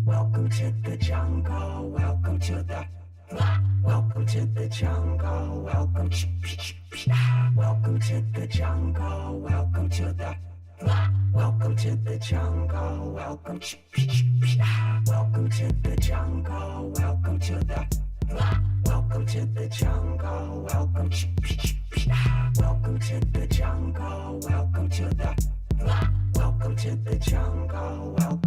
Welcome to the jungle. Welcome to the. Welcome to the jungle. Welcome. Welcome to the jungle. Welcome to the. Welcome to the jungle. Welcome. Welcome to the jungle. Welcome to the. Welcome to the jungle. Welcome. Welcome to the jungle. Welcome to the. Welcome to the jungle. Welcome.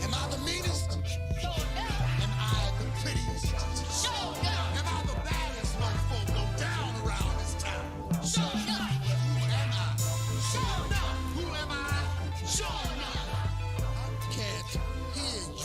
Am I the meanest? Am I the prettiest? Am I the baddest motherfucker go down around this town? Who am I? Who am I? I can't hear you.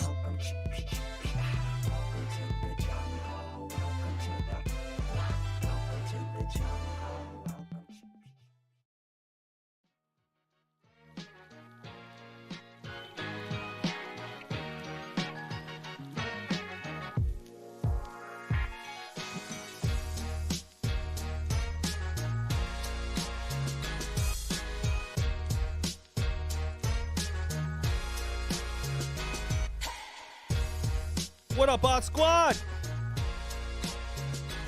What up, Bot Squad?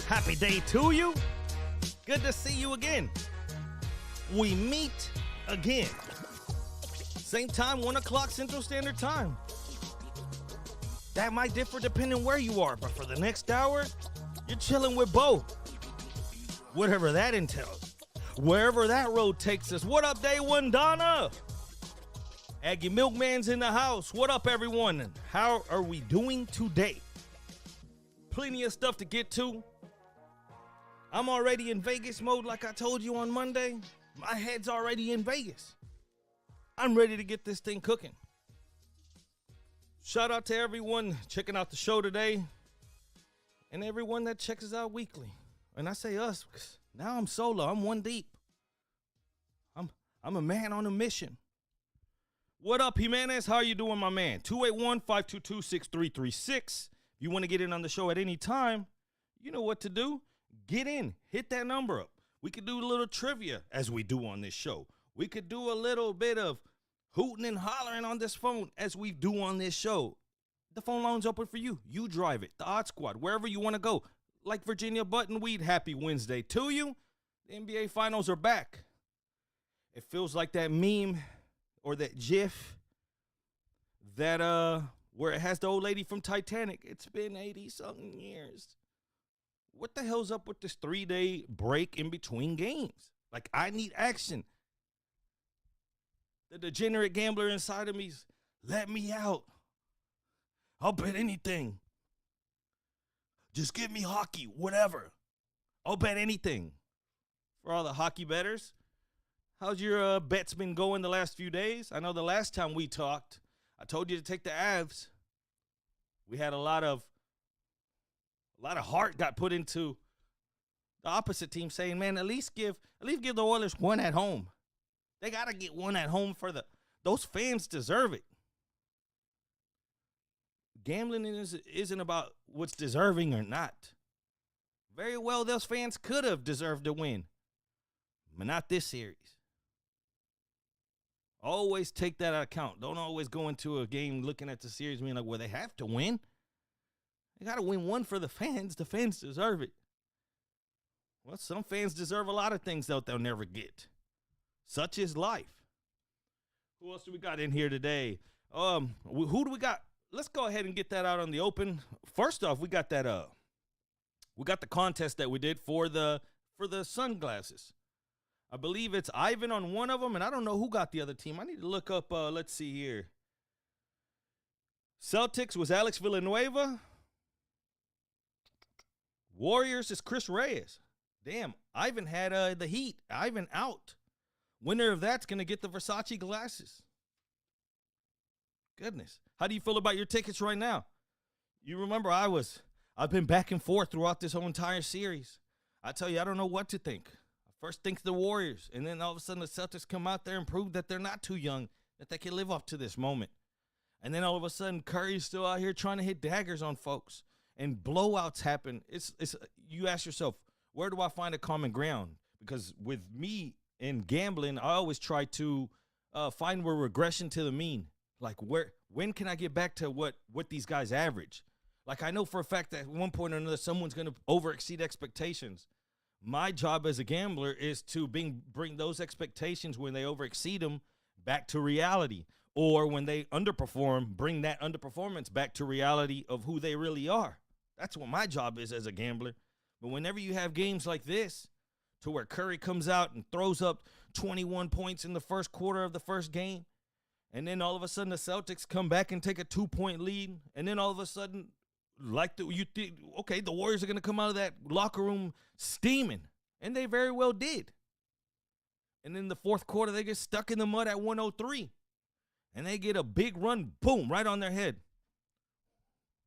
Happy day to you. Good to see you again. We meet again. Same time, 1 o'clock Central Standard Time. That might differ depending where you are, but for the next hour, you're chilling with Bo. Whatever that entails. Wherever that road takes us. What up, Day One Donna? Aggie Milkman's in the house. What up, everyone? How are we doing today? Plenty of stuff to get to. I'm already in Vegas mode like I told you on Monday. My head's already in Vegas. I'm ready to get this thing cooking. Shout out to everyone checking out the show today and everyone that checks us out weekly. And I say us because now I'm solo. I'm one deep. I'm a man on a mission. What up, Jimenez? How are you doing, my man? 281-522-6336. If you want to get in on the show at any time, you know what to do. Get in. Hit that number up. We could do a little trivia as we do on this show. We could do a little bit of hooting and hollering on this phone as we do on this show. The phone line's open for you. You drive it. The Odd Squad, wherever you want to go. Like Virginia Buttonweed, happy Wednesday to you. The NBA Finals are back. It feels like that meme or that GIF that where it has the old lady from Titanic. It's been 80-something years. What the hell's up with this 3-day break in between games? Like, I need action. The degenerate gambler inside of me's let me out. I'll bet anything. Just give me hockey, whatever. I'll bet anything. For all the hockey bettors, how's your bets been going the last few days? I know the last time we talked, I told you to take the Avs. We had a lot of heart got put into the opposite team, saying, "Man, at least give the Oilers one at home. They gotta get one at home for those fans deserve it." Gambling isn't about what's deserving or not. Very well, those fans could have deserved to win, but not this series. Always take that into account. Don't always go into a game looking at the series being like, well, they have to win. They got to win one for the fans. The fans deserve it. Well, some fans deserve a lot of things that they'll never get. Such is life. Who else do we got in here today? Who do we got? Let's go ahead and get that out on the open. First off, we got that we got the contest that we did for the sunglasses. I believe it's Ivan on one of them, and I don't know who got the other team. I need to look up, let's see here. Celtics was Alex Villanueva. Warriors is Chris Reyes. Damn, Ivan had the Heat. Ivan out. Winner of that's going to get the Versace glasses. Goodness. How do you feel about your tickets right now? You remember I've been back and forth throughout this whole entire series. I tell you, I don't know what to think. I first think the Warriors, and then all of a sudden the Celtics come out there and prove that they're not too young, that they can live up to this moment. And then all of a sudden Curry's still out here trying to hit daggers on folks, and blowouts happen. It's you ask yourself, where do I find a common ground? Because with me in gambling, I always try to find where regression to the mean. Like, when can I get back to what these guys average? Like, I know for a fact that at one point or another, someone's going to over-exceed expectations. My job as a gambler is to bring those expectations when they over-exceed them back to reality. Or when they underperform, bring that underperformance back to reality of who they really are. That's what my job is as a gambler. But whenever you have games like this, to where Curry comes out and throws up 21 points in the first quarter of the first game, and then all of a sudden the Celtics come back and take a 2-point lead, and then all of a sudden, you think, okay, the Warriors are going to come out of that locker room steaming, and they very well did. And in the fourth quarter, they get stuck in the mud at 103, and they get a big run, boom, right on their head.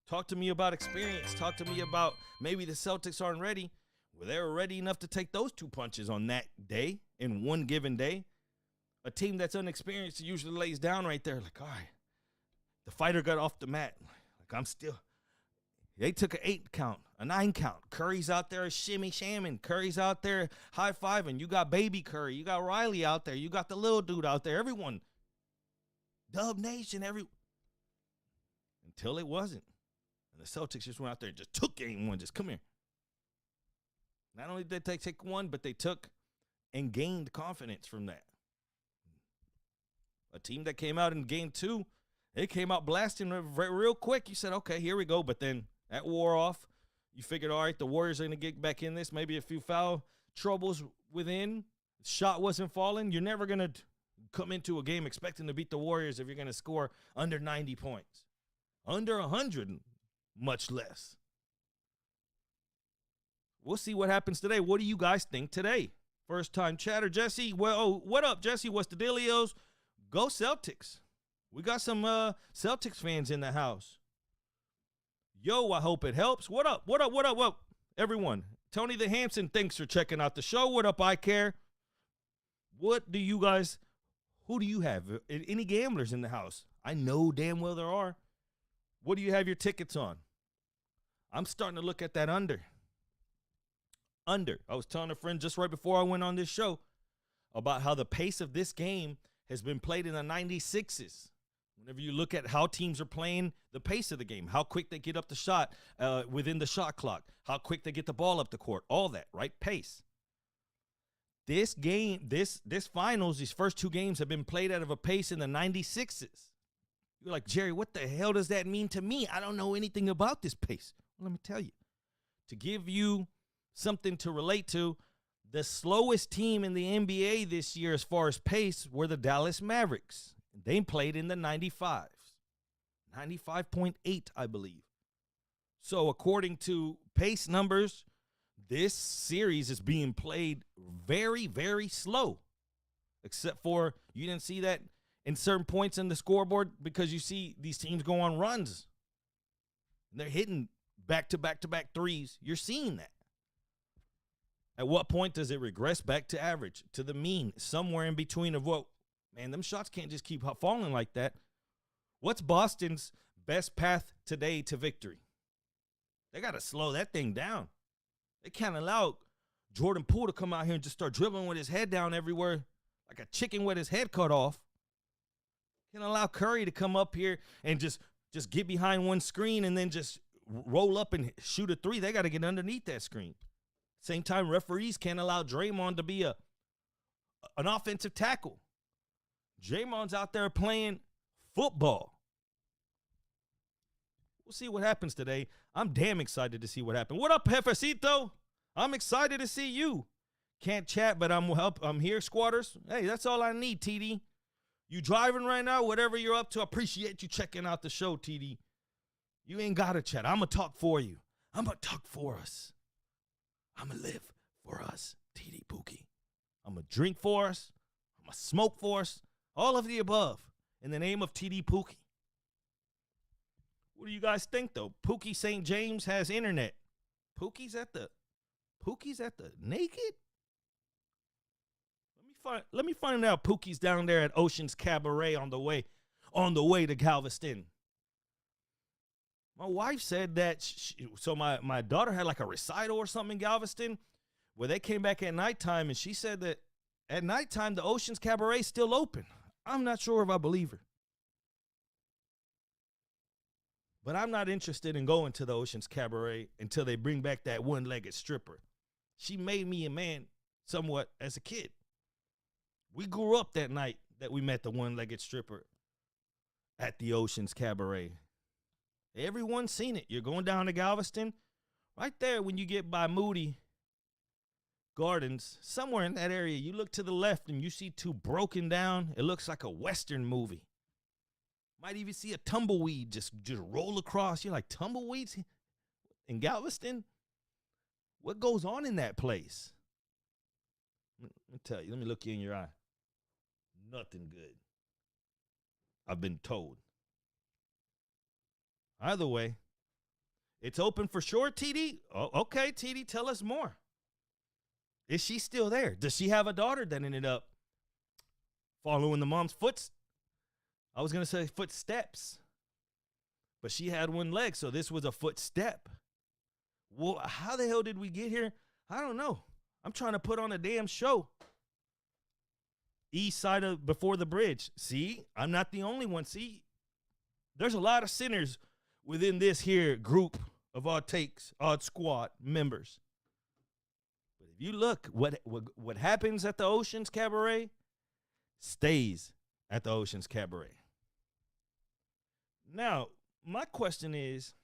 Talk to me about experience. Talk to me about maybe the Celtics aren't ready. Well, they were ready enough to take those 2 punches on that day, in one given day. A team that's unexperienced usually lays down right there like, all right, the fighter got off the mat. Like, they took an 8 count, a 9 count. Curry's out there shimmy shamming. Curry's out there high-fiving. You got baby Curry. You got Riley out there. You got the little dude out there. Everyone. Dub Nation, until it wasn't. And the Celtics just went out there and just took game one. Just come here. Not only did they take one, but they took and gained confidence from that. A team that came out in game 2, they came out blasting real quick. You said, okay, here we go. But then that wore off. You figured, all right, the Warriors are going to get back in this. Maybe a few foul troubles within. Shot wasn't falling. You're never going to come into a game expecting to beat the Warriors if you're going to score under 90 points. Under 100, much less. We'll see what happens today. What do you guys think today? First time chatter, Jesse. Well, what up, Jesse? What's the dealios? Go Celtics. We got some Celtics fans in the house. Yo, I hope it helps. What up? What up? What up? What up? Everyone. Tony the Hampson, thanks for checking out the show. What up, I care? Who do you have? Any gamblers in the house? I know damn well there are. What do you have your tickets on? I'm starting to look at that under. I was telling a friend just right before I went on this show about how the pace of this game has been played in the 96s. Whenever you look at how teams are playing, the pace of the game, how quick they get up the shot within the shot clock, how quick they get the ball up the court, all that, right? Pace. This game, this finals, these first two games have been played out of a pace in the 96s. You're like, Jerry, what the hell does that mean to me? I don't know anything about this pace. Well, let me tell you. To give you something to relate to, the slowest team in the NBA this year as far as pace were the Dallas Mavericks. They played in the 95s. 95.8, I believe. So according to pace numbers, this series is being played very, very slow. Except for you didn't see that in certain points in the scoreboard because you see these teams go on runs. They're hitting back-to-back-to-back threes. You're seeing that. At what point does it regress back to average, to the mean, somewhere in between of what? Man, them shots can't just keep falling like that. What's Boston's best path today to victory? They got to slow that thing down. They can't allow Jordan Poole to come out here and just start dribbling with his head down everywhere like a chicken with his head cut off. Can't allow Curry to come up here and just get behind one screen and then just roll up and shoot a three. They got to get underneath that screen. Same time, referees can't allow Draymond to be an offensive tackle. Draymond's out there playing football. We'll see what happens today. I'm damn excited to see what happens. What up, Jefecito? I'm excited to see you. Can't chat, but I'm here, squatters. Hey, that's all I need, TD. You driving right now? Whatever you're up to, I appreciate you checking out the show, TD. You ain't got to chat. I'm going to talk for you. I'm going to talk for us. I'm going to live for us, TD Pookie. I'm going to drink for us. I'm going to smoke for us. All of the above in the name of TD Pookie. What do you guys think, though? Pookie St. James has internet. Pookie's at the naked? Let me find out. Pookie's down there at Ocean's Cabaret on the way to Galveston. My wife said that, so my daughter had like a recital or something in Galveston where they came back at nighttime, and she said that at nighttime the Ocean's Cabaret is still open. I'm not sure if I believe her. But I'm not interested in going to the Ocean's Cabaret until they bring back that one-legged stripper. She made me a man somewhat as a kid. We grew up that night that we met the one-legged stripper at the Ocean's Cabaret. Everyone's seen it. You're going down to Galveston. Right there when you get by Moody Gardens, somewhere in that area, you look to the left and you see two broken down. It looks like a Western movie. Might even see a tumbleweed just roll across. You're like, tumbleweeds in Galveston? What goes on in that place? Let me tell you. Let me look you in your eye. Nothing good. I've been told. Either way, it's open for sure, TD? Oh, okay, TD, tell us more. Is she still there? Does she have a daughter that ended up following the mom's I was going to say footsteps, but she had one leg, so this was a footstep. Well, how the hell did we get here? I don't know. I'm trying to put on a damn show. East side of before the bridge. See, I'm not the only one. See, there's a lot of sinners within this here group of Odd Squad members. But if you look, what happens at the Ocean's Cabaret stays at the Ocean's Cabaret. Now, my question is,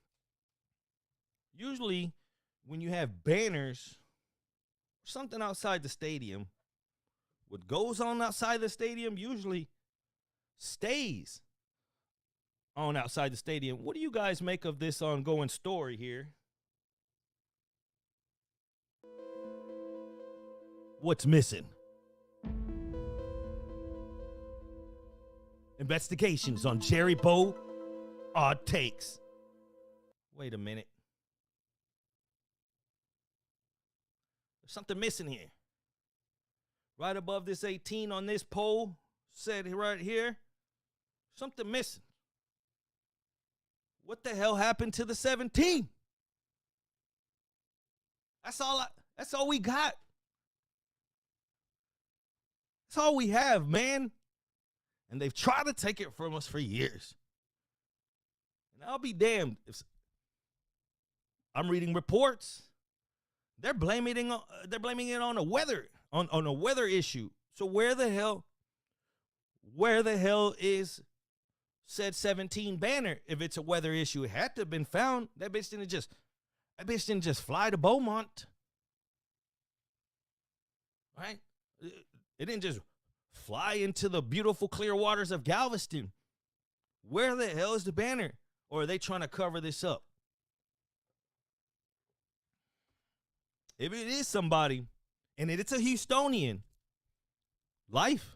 usually when you have banners, something outside the stadium, what goes on outside the stadium usually stays on outside the stadium. What do you guys make of this ongoing story here? What's missing? Investigations on Jerry Bow Odd Takes. Wait a minute. There's something missing here. Right above this 18 on this pole, said right here, something missing. What the hell happened to the 17? That's all we got. That's all we have, man. And they've tried to take it from us for years. And I'll be damned if I'm reading reports. They're blaming it on a weather issue. So where the hell is said 17 banner if it's a weather issue? It had to have been found. That bitch didn't just fly to Beaumont. Right? It didn't just fly into the beautiful clear waters of Galveston. Where the hell is the banner? Or are they trying to cover this up? If it is somebody, and it's a Houstonian, life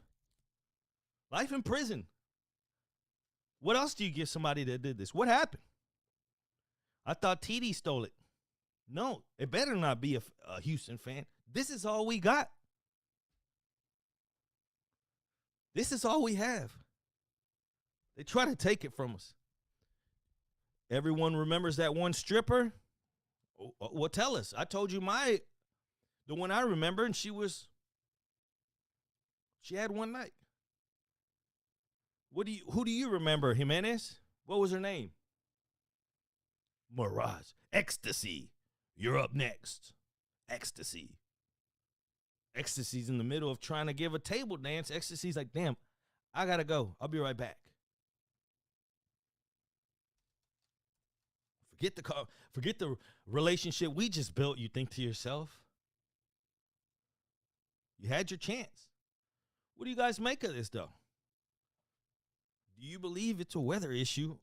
in prison. What else do you give somebody that did this? What happened? I thought TD stole it. No, it better not be a Houston fan. This is all we got. This is all we have. They try to take it from us. Everyone remembers that one stripper. Well, tell us. I told you the one I remember, and she had one night. Who do you remember, Jimenez? What was her name? Mirage. Ecstasy. You're up next. Ecstasy. Ecstasy's in the middle of trying to give a table dance. Ecstasy's like, damn, I gotta go. I'll be right back. Forget the relationship we just built. You think to yourself, you had your chance. What do you guys make of this, though? Do you believe it's a weather issue?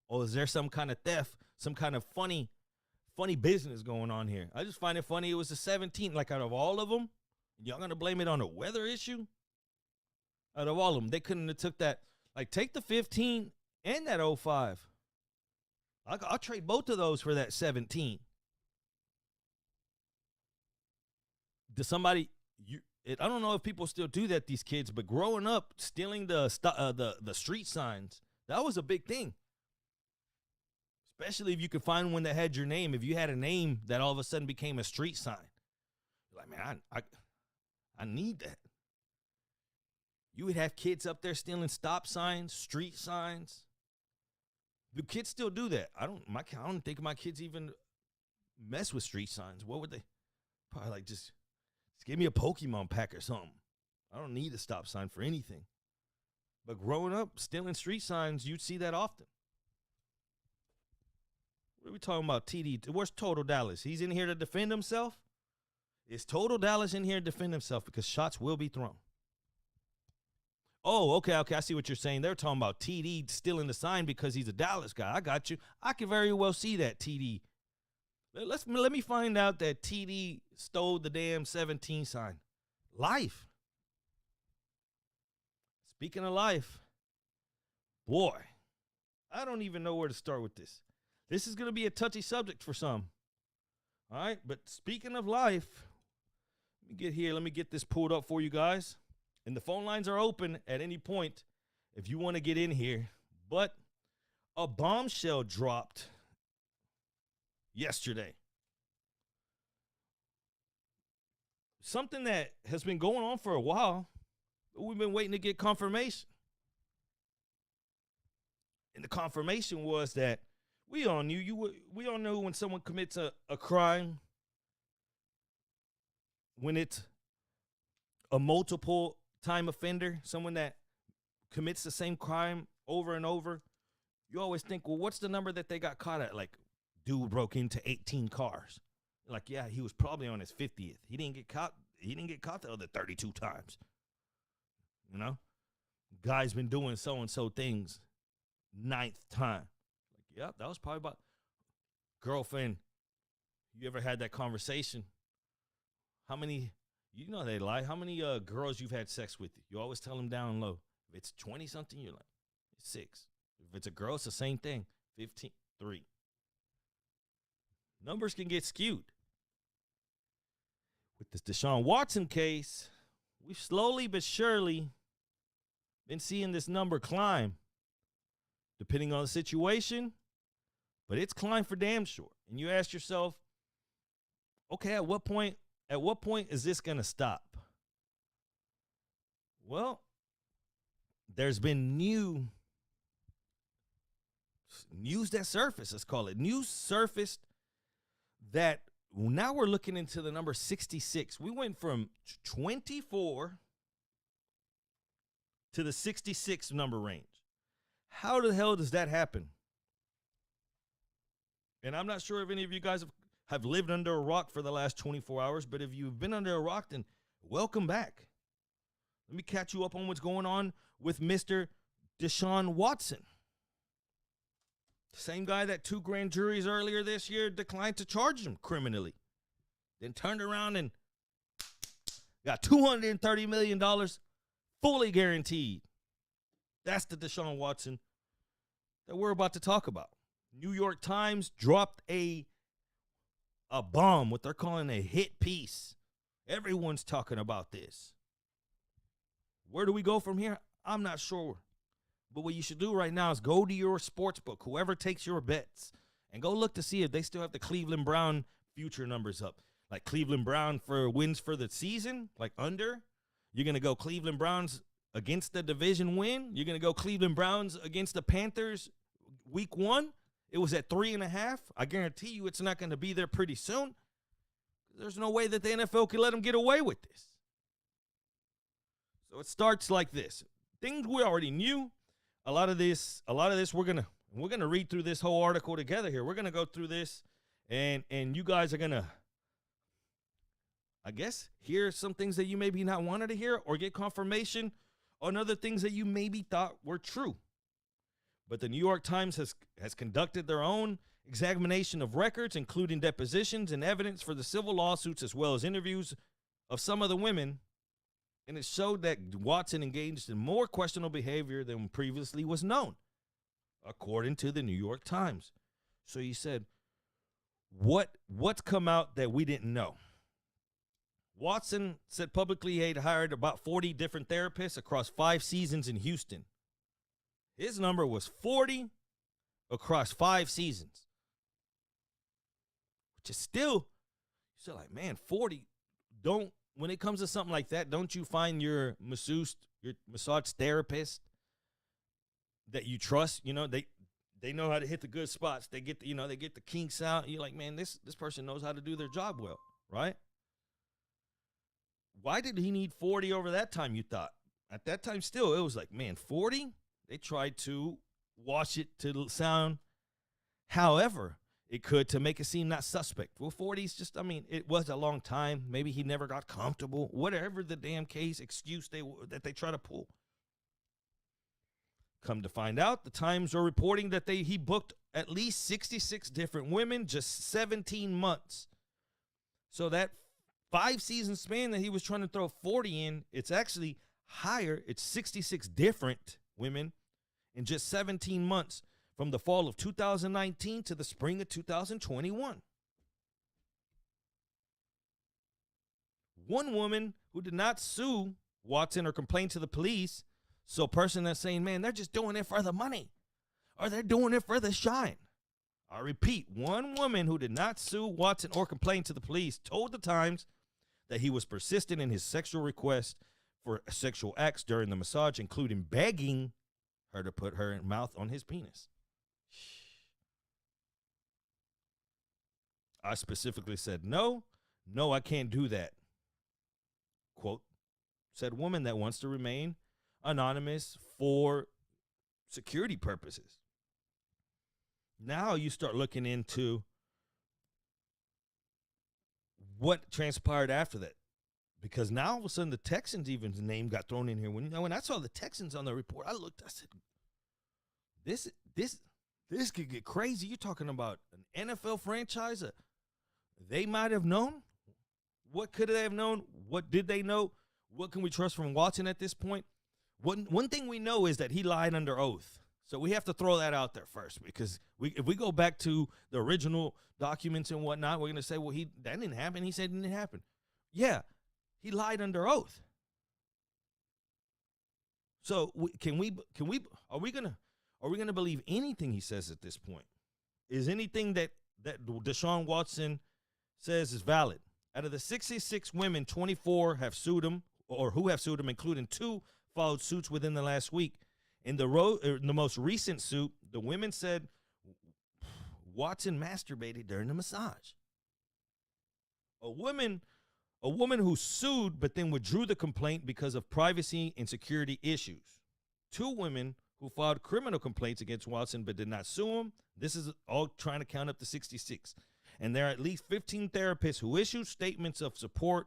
Or is there some kind of theft, some kind of funny business going on here? I just find it funny. It was the 17th, like out of all of them, y'all gonna blame it on a weather issue? Out of all of them, they couldn't have took that. Like, take the 15 and that 05. I'll trade both of those for that 17. Does somebody? I don't know if people still do that, these kids, but growing up, stealing the street signs, that was a big thing. Especially if you could find one that had your name. If you had a name that all of a sudden became a street sign, you're like, man, I need that. You would have kids up there stealing stop signs, street signs. Do kids still do that? I don't think my kids even mess with street signs. What would they? Probably like just give me a Pokemon pack or something. I don't need a stop sign for anything. But growing up, stealing street signs, you'd see that often. What are we talking about, TD? Where's Total Dallas? He's in here to defend himself? Is Total Dallas in here to defend himself? Because shots will be thrown. Oh, okay, I see what you're saying. They're talking about TD stealing the sign because he's a Dallas guy. I got you. I can very well see that, TD. Let me find out that TD stole the damn 17 sign. Life. Speaking of life, boy, I don't even know where to start with this. This is going to be a touchy subject for some. All right, but speaking of life, let me get this pulled up for you guys. And the phone lines are open at any point if you want to get in here. But a bombshell dropped yesterday. Something that has been going on for a while, but we've been waiting to get confirmation. And the confirmation was that we all know when someone commits a crime, when it's a multiple time offender, someone that commits the same crime over and over, you always think, well, what's the number that they got caught at? Like, dude broke into 18 cars. Like, yeah, he was probably on his 50th. He didn't get caught the other 32 times. You know? Guy's been doing so-and-so things 9th time. Like, yeah, that was probably about girlfriend. You ever had that conversation? How many, you know they lie, how many girls you've had sex with? You always tell them down low. If it's 20-something, you're like, 6. If it's a girl, it's the same thing. 15, 3. Numbers can get skewed. With this Deshaun Watson case, we've slowly but surely been seeing this number climb, depending on the situation, but it's climbed for damn sure. And you ask yourself, okay, at what point is this going to stop? Well, there's been news that surfaced, let's call it. News surfaced that now we're looking into the number 66. We went from 24 to the 66 number range. How the hell does that happen? And I'm not sure if any of you guys have lived under a rock for the last 24 hours, but if you've been under a rock, then welcome back. Let me catch you up on what's going on with Mr. Deshaun Watson. Same guy that 2 grand juries earlier this year declined to charge him criminally. Then turned around and got $230 million fully guaranteed. That's the Deshaun Watson that we're about to talk about. New York Times dropped a bomb, what they're calling a hit piece. Everyone's talking about this. Where do we go from here? I'm not sure. But what you should do right now is go to your sports book, whoever takes your bets, and go look to see if they still have the Cleveland Brown future numbers up. Like Cleveland Brown for wins for the season, like under. You're going to go Cleveland Browns against the division win. You're going to go Cleveland Browns against the Panthers week 1. It was at 3.5. I guarantee you it's not going to be there pretty soon. There's no way that the NFL can let them get away with this. So it starts like this. Things we already knew. A lot of this we're gonna read through this whole article together here. We're gonna go through this, and you guys are gonna, I guess, hear some things that you maybe not wanted to hear, or get confirmation on other things that you maybe thought were true. But the New York Times has conducted their own examination of records, including depositions and evidence for the civil lawsuits, as well as interviews of some of the women. And it showed that Watson engaged in more questionable behavior than previously was known, according to the New York Times. So he said, what's come out that we didn't know? Watson said publicly he had hired about 40 different therapists across 5 seasons in Houston. His number was 40 across 5 seasons, which is still like, man, 40. When it comes to something like that, don't you find your massage therapist that you trust? You know, they know how to hit the good spots. They get they get the kinks out. You're like, man, this person knows how to do their job well, right? Why did he need 40 over that time, you thought? At that time, still, it was like, man, 40? They tried to wash it to sound however it could to make it seem not suspect. Well, 40's just, it was a long time. Maybe he never got comfortable. Whatever the damn case, excuse that they try to pull. Come to find out, the Times are reporting that he booked at least 66 different women, just 17 months. So that 5-season span that he was trying to throw 40 in, it's actually higher. It's 66 different women in just 17 months. From the fall of 2019 to the spring of 2021. One woman who did not sue Watson or complain to the police, so a person that's saying, man, they're just doing it for the money, or they're doing it for the shine. I repeat, one woman who did not sue Watson or complain to the police told the Times that he was persistent in his sexual request for sexual acts during the massage, including begging her to put her mouth on his penis. I specifically said, no, I can't do that. Quote, said woman that wants to remain anonymous for security purposes. Now you start looking into what transpired after that. Because now all of a sudden the Texans even's name got thrown in here. When I saw the Texans on the report, I said, this could get crazy. You're talking about an NFL franchise. They might have known. What could they have known? What did they know? What can we trust from Watson at this point? One thing we know is that he lied under oath. So we have to throw that out there first, because if we go back to the original documents and whatnot, we're going to say, well, that didn't happen. He said it didn't happen. Yeah, he lied under oath. So are we gonna believe anything he says at this point? Is anything that Deshaun Watson says is valid? Out of the 66 women, 24 have sued him or who have sued him, including 2 filed suits within the last week. In the most recent suit, the women said Watson masturbated during the massage. A woman who sued but then withdrew the complaint because of privacy and security issues. 2 women who filed criminal complaints against Watson but did not sue him. This is all trying to count up to 66. And there are at least 15 therapists who issued statements of support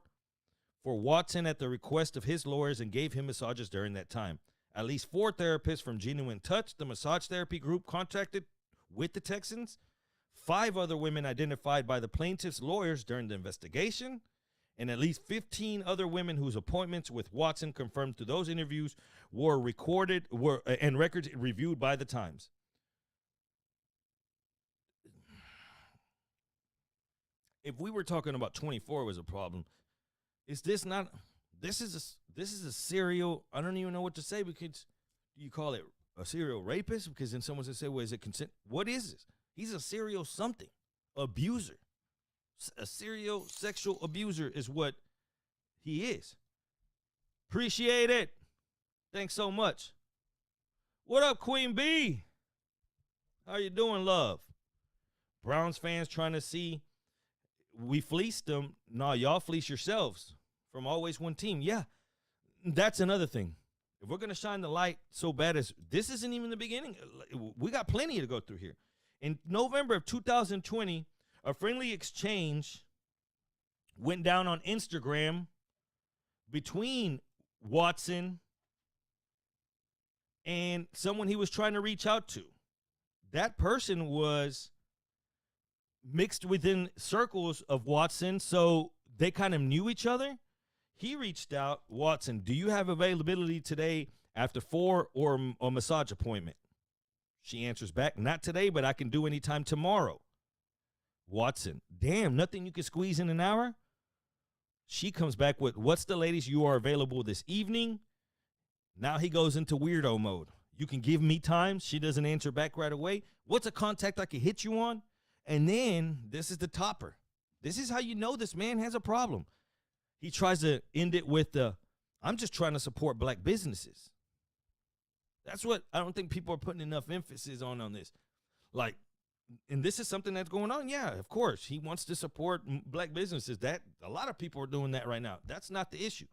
for Watson at the request of his lawyers and gave him massages during that time. At least 4 therapists from Genuine Touch, the massage therapy group, contracted with the Texans. 5 other women identified by the plaintiff's lawyers during the investigation, and at least 15 other women whose appointments with Watson confirmed through those interviews were recorded and records reviewed by the Times. If we were talking about 24 was a problem, is this not? This is a serial. I don't even know what to say, because you call it a serial rapist, because then someone's gonna say, well, is it consent? What is this? He's a serial something abuser. A serial sexual abuser is what he is. Appreciate it. Thanks so much. What up, Queen B? How you doing, love? Browns fans trying to see we fleeced them. No, y'all fleece yourselves from always one team. Yeah, that's another thing. If we're going to shine the light so bad as this isn't even the beginning, we got plenty to go through here. In November of 2020, a friendly exchange went down on Instagram between Watson and someone he was trying to reach out to. That person was mixed within circles of Watson, so they kind of knew each other. He reached out, Watson, do you have availability today after 4 or a massage appointment? She answers back, not today, but I can do anytime tomorrow. Watson, damn, nothing you can squeeze in an hour? She comes back with, what's the latest you are available this evening? Now he goes into weirdo mode. You can give me time. She doesn't answer back right away. What's a contact I can hit you on? And then this is the topper. This is how you know this man has a problem. He tries to end it with I'm just trying to support black businesses. That's what I don't think people are putting enough emphasis on this. Like, and this is something that's going on. Yeah, of course. He wants to support black businesses. That a lot of people are doing that right now. That's not the issue.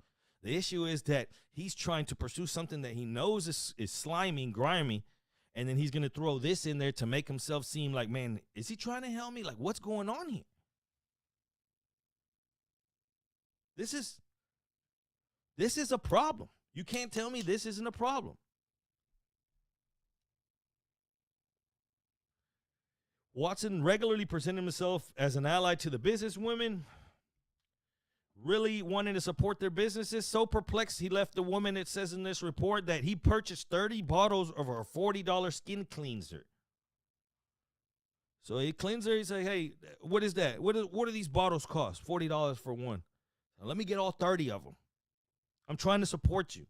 The issue is that he's trying to pursue something that he knows is slimy, grimy, and then he's going to throw this in there to make himself seem like, man, is he trying to help me? Like, what's going on here? This is a problem. You can't tell me this isn't a problem. Watson regularly presented himself as an ally to the businesswomen, really wanting to support their businesses. So perplexed, he left the woman, it says in this report, that he purchased 30 bottles of a $40 skin cleanser. So he cleans her. He said, hey, what is that? What do these bottles cost? $40 for one. Now, let me get all 30 of them. I'm trying to support you.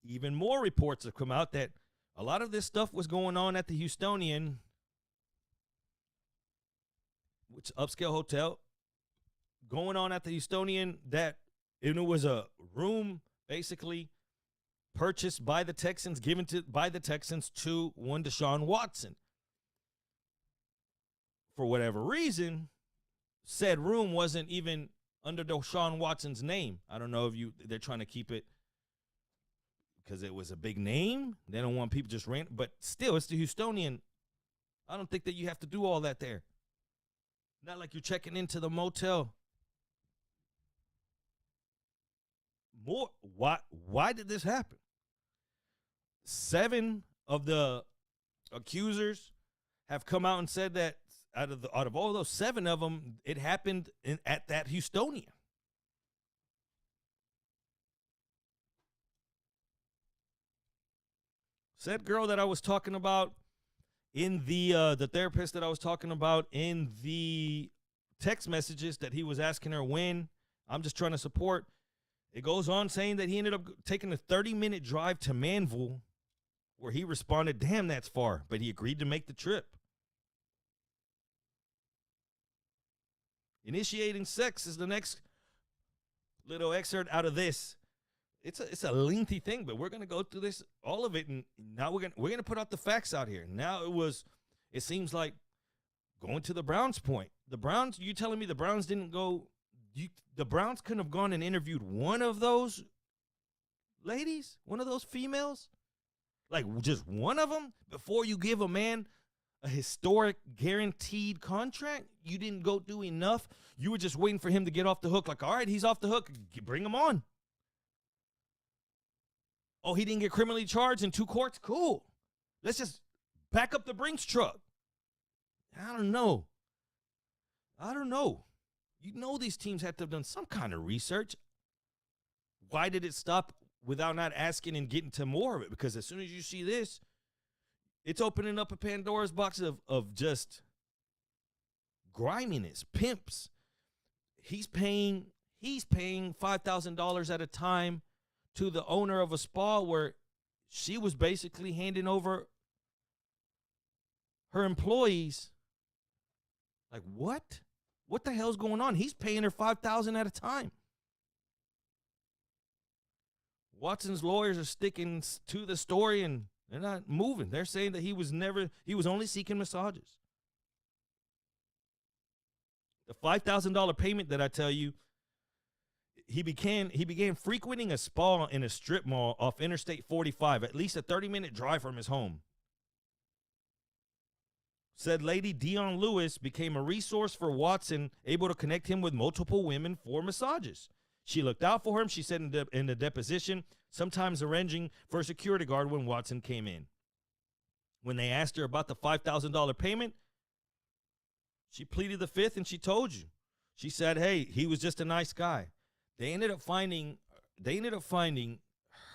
Even more reports have come out that a lot of this stuff was going on at the Houstonian, which upscale hotel, going on at the Houstonian, that it was a room basically purchased by the Texans, given by the Texans to one Deshaun Watson. For whatever reason, said room wasn't even under Deshaun Watson's name. I don't know if they're trying to keep it because it was a big name. They don't want people just random, but still, it's the Houstonian. I don't think that you have to do all that there. Not like you're checking into the motel. Why did this happen? 7 of the accusers have come out and said that out of all those 7 of them, it happened at that Houstonian. Said girl that I was talking about in the therapist that I was talking about in the text messages that he was asking her when, I'm just trying to support. It goes on saying that he ended up taking a 30-minute drive to Manville, where he responded, damn, that's far, but he agreed to make the trip. Initiating sex is the next little excerpt out of this. It's a lengthy thing, but we're gonna go through this, all of it, and now we're gonna put out the facts out here. Now it seems like going to the Browns point. The Browns, you telling me the Browns didn't go? The Browns couldn't have gone and interviewed one of those ladies, one of those females, like just one of them, before you give a man a historic guaranteed contract? You didn't go do enough. You were just waiting for him to get off the hook. Like, all right, he's off the hook. Bring him on. Oh, he didn't get criminally charged in 2 courts? Cool. Let's just back up the Brinks truck. I don't know. You know these teams have to have done some kind of research. Why did it stop without not asking and getting to more of it? Because as soon as you see this, it's opening up a Pandora's box of just griminess, pimps. He's paying $5,000 at a time to the owner of a spa where she was basically handing over her employees. Like, what? What the hell's going on? He's paying her $5,000 at a time. Watson's lawyers are sticking to the story and they're not moving. They're saying that he was only seeking massages. The $5,000 payment that I tell you, he began frequenting a spa in a strip mall off Interstate 45, at least a 30-minute drive from his home. Said lady Dion Lewis became a resource for Watson, able to connect him with multiple women for massages. She looked out for him, she said in the deposition, sometimes arranging for a security guard when Watson came in. When they asked her about the $5,000 payment, she pleaded the fifth and she told you. She said, hey, he was just a nice guy. They ended up finding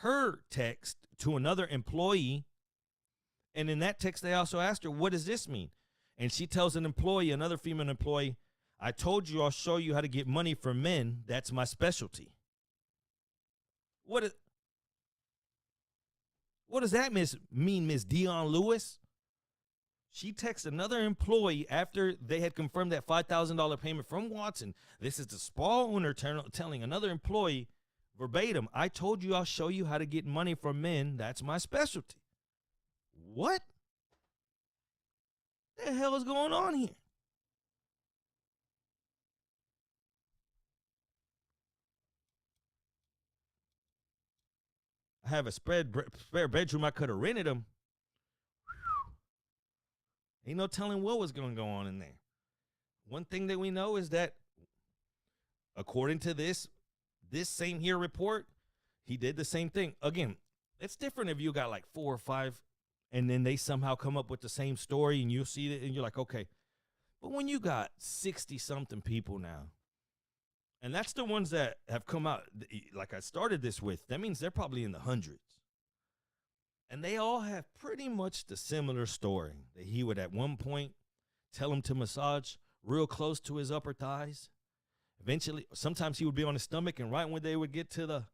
her text to another employee. And in that text, they also asked her, what does this mean? And she tells another female employee, I told you I'll show you how to get money from men. That's my specialty. What does that mean, Miss Dion Lewis? She texts another employee after they had confirmed that $5,000 payment from Watson. This is the spa owner telling another employee verbatim, I told you I'll show you how to get money from men. That's my specialty. What the hell is going on here? I have a spare bedroom. I could have rented them. Ain't no telling what was going to go on in there. One thing that we know is that, according to this same here report, he did the same thing. Again, it's different if you got like 4 or 5 and then they somehow come up with the same story and you see it and you're like, okay. But when you got 60-something people now, and that's the ones that have come out, like I started this with, that means they're probably in the hundreds. And they all have pretty much the similar story, that he would at one point tell him to massage real close to his upper thighs. Eventually, sometimes he would be on his stomach, and right when they would get to the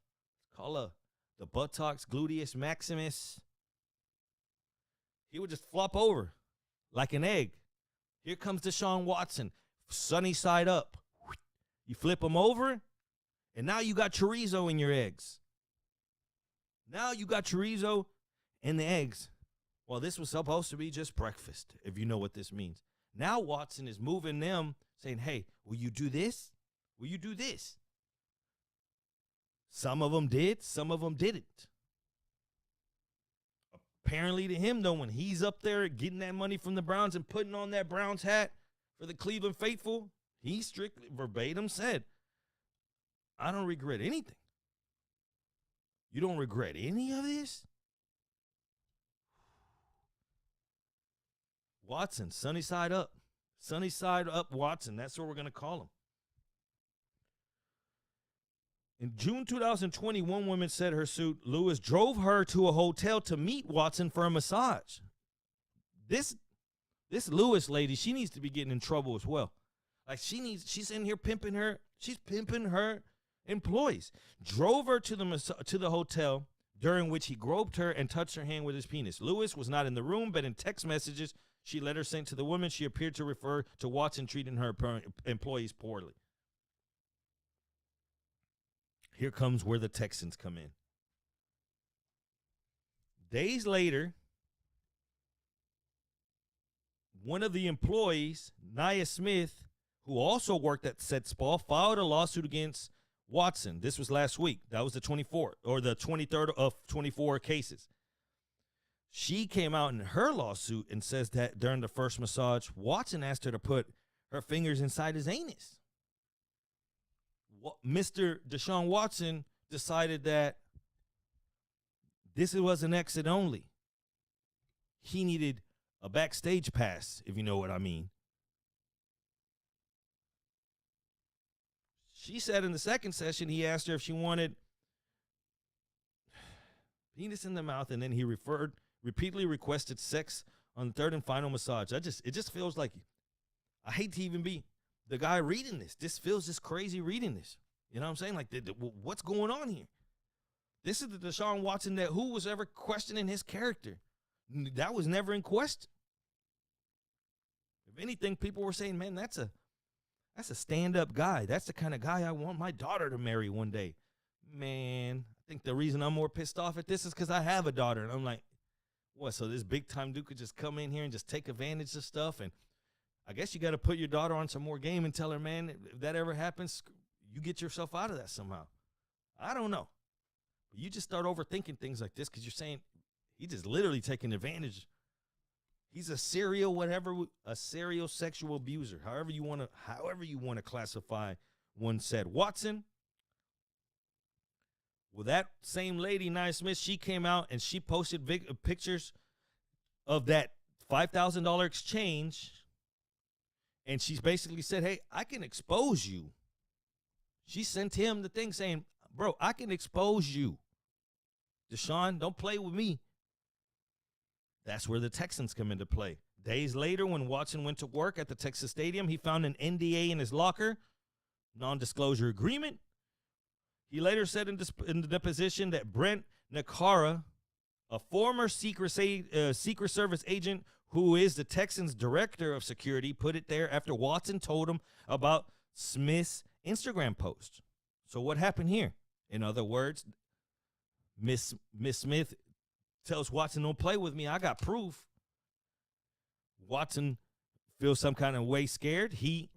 buttocks, gluteus maximus, he would just flop over like an egg. Here comes Deshaun Watson, sunny side up. You flip him over, and now you got chorizo in your eggs. Now you got chorizo in the eggs. Well, this was supposed to be just breakfast, if you know what this means. Now Watson is moving them, saying, hey, will you do this? Will you do this? Some of them did, some of them didn't. Apparently to him, though, when he's up there getting that money from the Browns and putting on that Browns hat for the Cleveland faithful, he strictly verbatim said, I don't regret anything. You don't regret any of this? Watson, sunny side up. Sunny side up Watson. That's what we're going to call him. In June 2020, one woman said her suit, Lewis drove her to a hotel to meet Watson for a massage. This Lewis lady, she needs to be getting in trouble as well. Like she's in here pimping her. She's pimping her employees. Drove her to the hotel, during which he groped her and touched her hand with his penis. Lewis was not in the room, but in text messages, She letter sent to the woman, she appeared to refer to Watson treating her employees poorly. Here comes where the Texans come in. Days later, one of the employees, Nia Smith, who also worked at said spa, filed a lawsuit against Watson. This was last week. That was the 24th or the 23rd of 24 cases. She came out in her lawsuit and says that during the first massage, Watson asked her to put her fingers inside his anus. Mr. Deshaun Watson decided that this was an exit only. He needed a backstage pass, if you know what I mean. She said in the second session, he asked her if she wanted penis in the mouth, and then he repeatedly requested sex on the third and final massage. It just feels like, I hate to even be the guy reading this. This feels just crazy reading this. You know what I'm saying? Like, what's going on here? This is the Deshaun Watson that who was ever questioning his character? That was never in question. If anything, people were saying, man, that's a stand-up guy. That's the kind of guy I want my daughter to marry one day. Man, I think the reason I'm more pissed off at this is because I have a daughter. And I'm like, what, so this big-time dude could just come in here and just take advantage of stuff? And I guess you got to put your daughter on some more game and tell her, man, if that ever happens, you get yourself out of that somehow. I don't know. But you just start overthinking things like this because you're saying he's just literally taking advantage. He's a serial sexual abuser, however you want to classify one said. Watson, well, that same lady, Nia Smith, she came out and she posted pictures of that $5,000 exchange, and she's basically said, hey, I can expose you. She sent him the thing saying, bro, I can expose you. Deshaun, don't play with me. That's where the Texans come into play. Days later, when Watson went to work at the Texas Stadium, he found an NDA in his locker, non-disclosure agreement. He later said in the deposition that Brent Nakara, a former Secret Service agent who is the Texans' director of security, put it there after Watson told him about Smith's Instagram post. So what happened here? In other words, Miss Smith tells Watson, don't play with me. I got proof. Watson feels some kind of way scared. He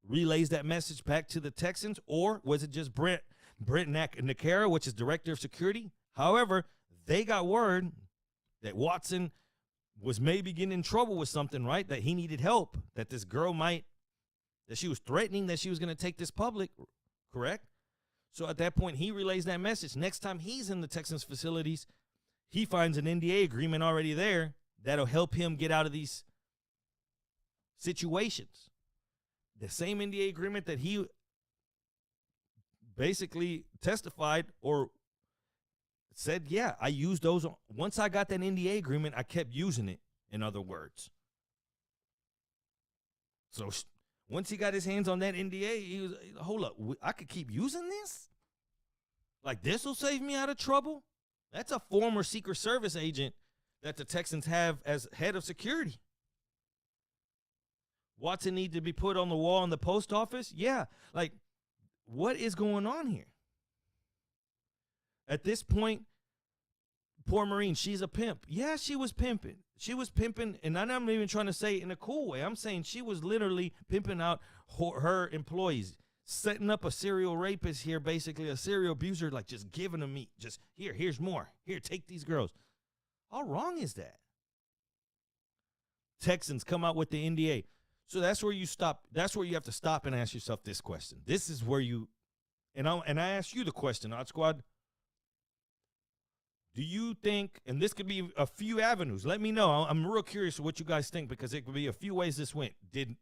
relays that message back to the Texans, or was it just Brent Nakara, which is director of security? However, they got word that Watson was maybe getting in trouble with something, right? That he needed help, that this girl that she was threatening that she was going to take this public, correct? So at that point, he relays that message. Next time he's in the Texans facilities, he finds an NDA agreement already there that'll help him get out of these situations. The same NDA agreement that he basically testified or said, yeah, I used those. Once I got that NDA agreement, I kept using it, in other words. So once he got his hands on that NDA, he was, hold up, I could keep using this? Like, this will save me out of trouble? That's a former Secret Service agent that the Texans have as head of security. Watson need to be put on the wall in the post office? Yeah. Like, what is going on here? At this point, poor Marine, she's a pimp. Yeah, she was pimping. She was pimping, and I'm not even trying to say it in a cool way. I'm saying she was literally pimping out her employees, setting up a serial rapist here, basically a serial abuser, like just giving them meat. Just, here's more. Here, take these girls. How wrong is that? Texans come out with the NDA. So that's where you stop. That's where you have to stop and ask yourself this question. This is where you, and I ask you the question, Odd Squad. Do you think, and this could be a few avenues, let me know. I'm real curious what you guys think, because it could be a few ways this went. Did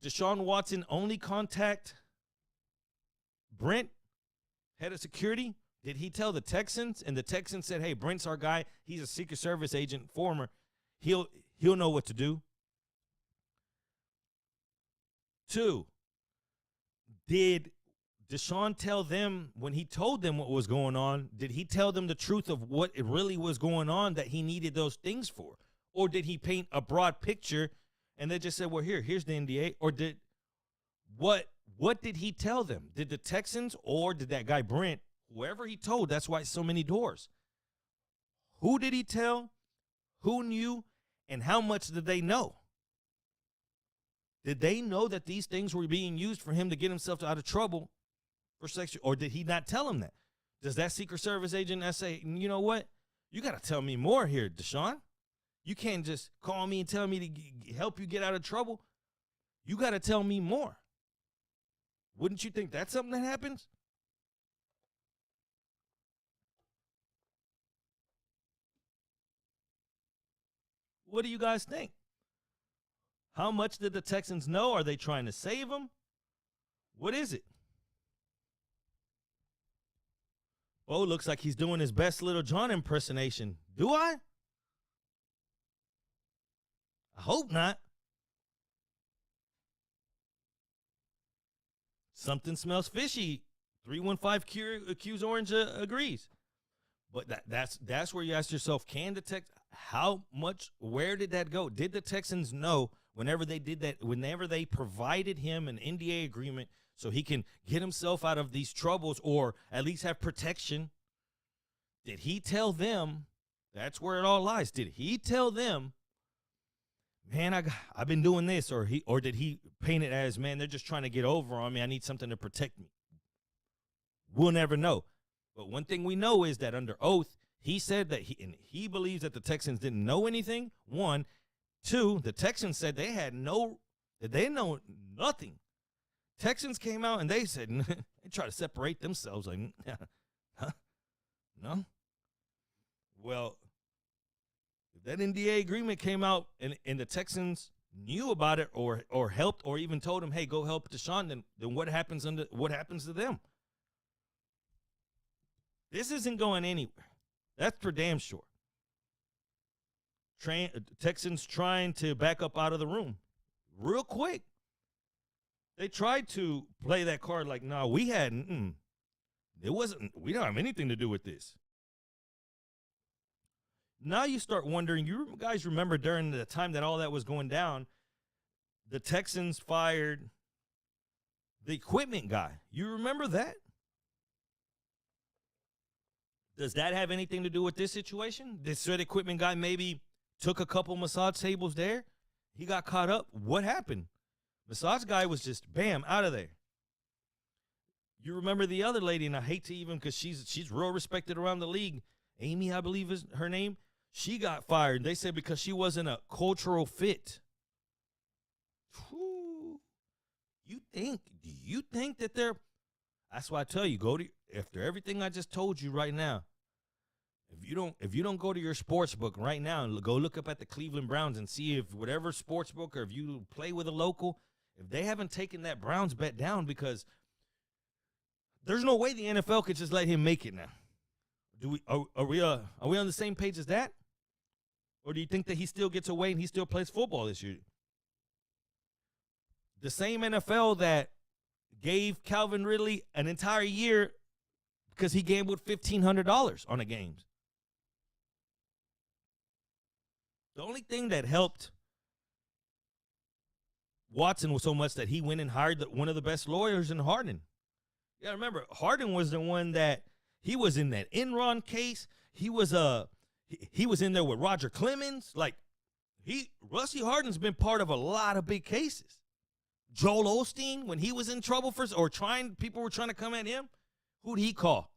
Deshaun Watson only contact Brent, head of security? Did he tell the Texans, and the Texans said, hey, Brent's our guy. He's a Secret Service agent, former. He'll know what to do. 2, did Deshaun tell them, when he told them what was going on, did he tell them the truth of what it really was going on that he needed those things for? Or did he paint a broad picture and they just said, well, here's the NDA? Or what did he tell them? Did the Texans or did that guy Brent, whoever he told, that's why so many doors. Who did he tell? Who knew? And how much did they know? Did they know that these things were being used for him to get himself out of trouble for sexual, or did he not tell him that? Does that Secret Service agent say, you know what? You got to tell me more here, Deshaun. You can't just call me and tell me to help you get out of trouble. You got to tell me more. Wouldn't you think that's something that happens? What do you guys think? How much did the Texans know? Are they trying to save him? What is it? Oh, looks like he's doing his best Little John impersonation. Do I? I hope not. Something smells fishy. 315 Q's Orange agrees. But that's where you ask yourself, can the Texans, how much, where did that go? Did the Texans know whenever they did that, whenever they provided him an NDA agreement so he can get himself out of these troubles or at least have protection? Did he tell them? That's where it all lies. Did he tell them, man, I've been doing this, or did he paint it as, man, they're just trying to get over on me. I need something to protect me. We'll never know. But one thing we know is that under oath, he said that he believes that the Texans didn't know anything. 1, 2, the Texans said they know nothing. Texans came out and they said, they try to separate themselves. Like, huh? No? Well, if that NDA agreement came out and the Texans knew about it or helped or even told him, hey, go help Deshaun, then what happens to them? This isn't going anywhere. That's for damn sure. Texans trying to back up out of the room real quick. They tried to play that card like, no, we hadn't. We don't have anything to do with this. Now you start wondering, you guys remember during the time that all that was going down, the Texans fired the equipment guy. You remember that? Does that have anything to do with this situation? This said equipment guy maybe took a couple massage tables there. He got caught up. What happened? Massage guy was just, bam, out of there. You remember the other lady, and I hate to even, because she's real respected around the league. Amy, I believe is her name. She got fired. They said because she wasn't a cultural fit. Whew. Do you think that they're, that's why I tell you, after everything I just told you right now, if you don't go to your sports book right now and go look up at the Cleveland Browns and see if whatever sports book, or if you play with a local, if they haven't taken that Browns bet down, because there's no way the NFL could just let him make it now. Are we on the same page as that? Or do you think that he still gets away and he still plays football this year? The same NFL that gave Calvin Ridley an entire year because he gambled $1,500 on the games. The only thing that helped Watson was so much that he went and hired one of the best lawyers in Harden. Yeah, remember, Harden was the one that he was in that Enron case. He was in there with Roger Clemens. Like, Rusty Harden's been part of a lot of big cases. Joel Osteen, when he was in trouble people were trying to come at him, who'd he call?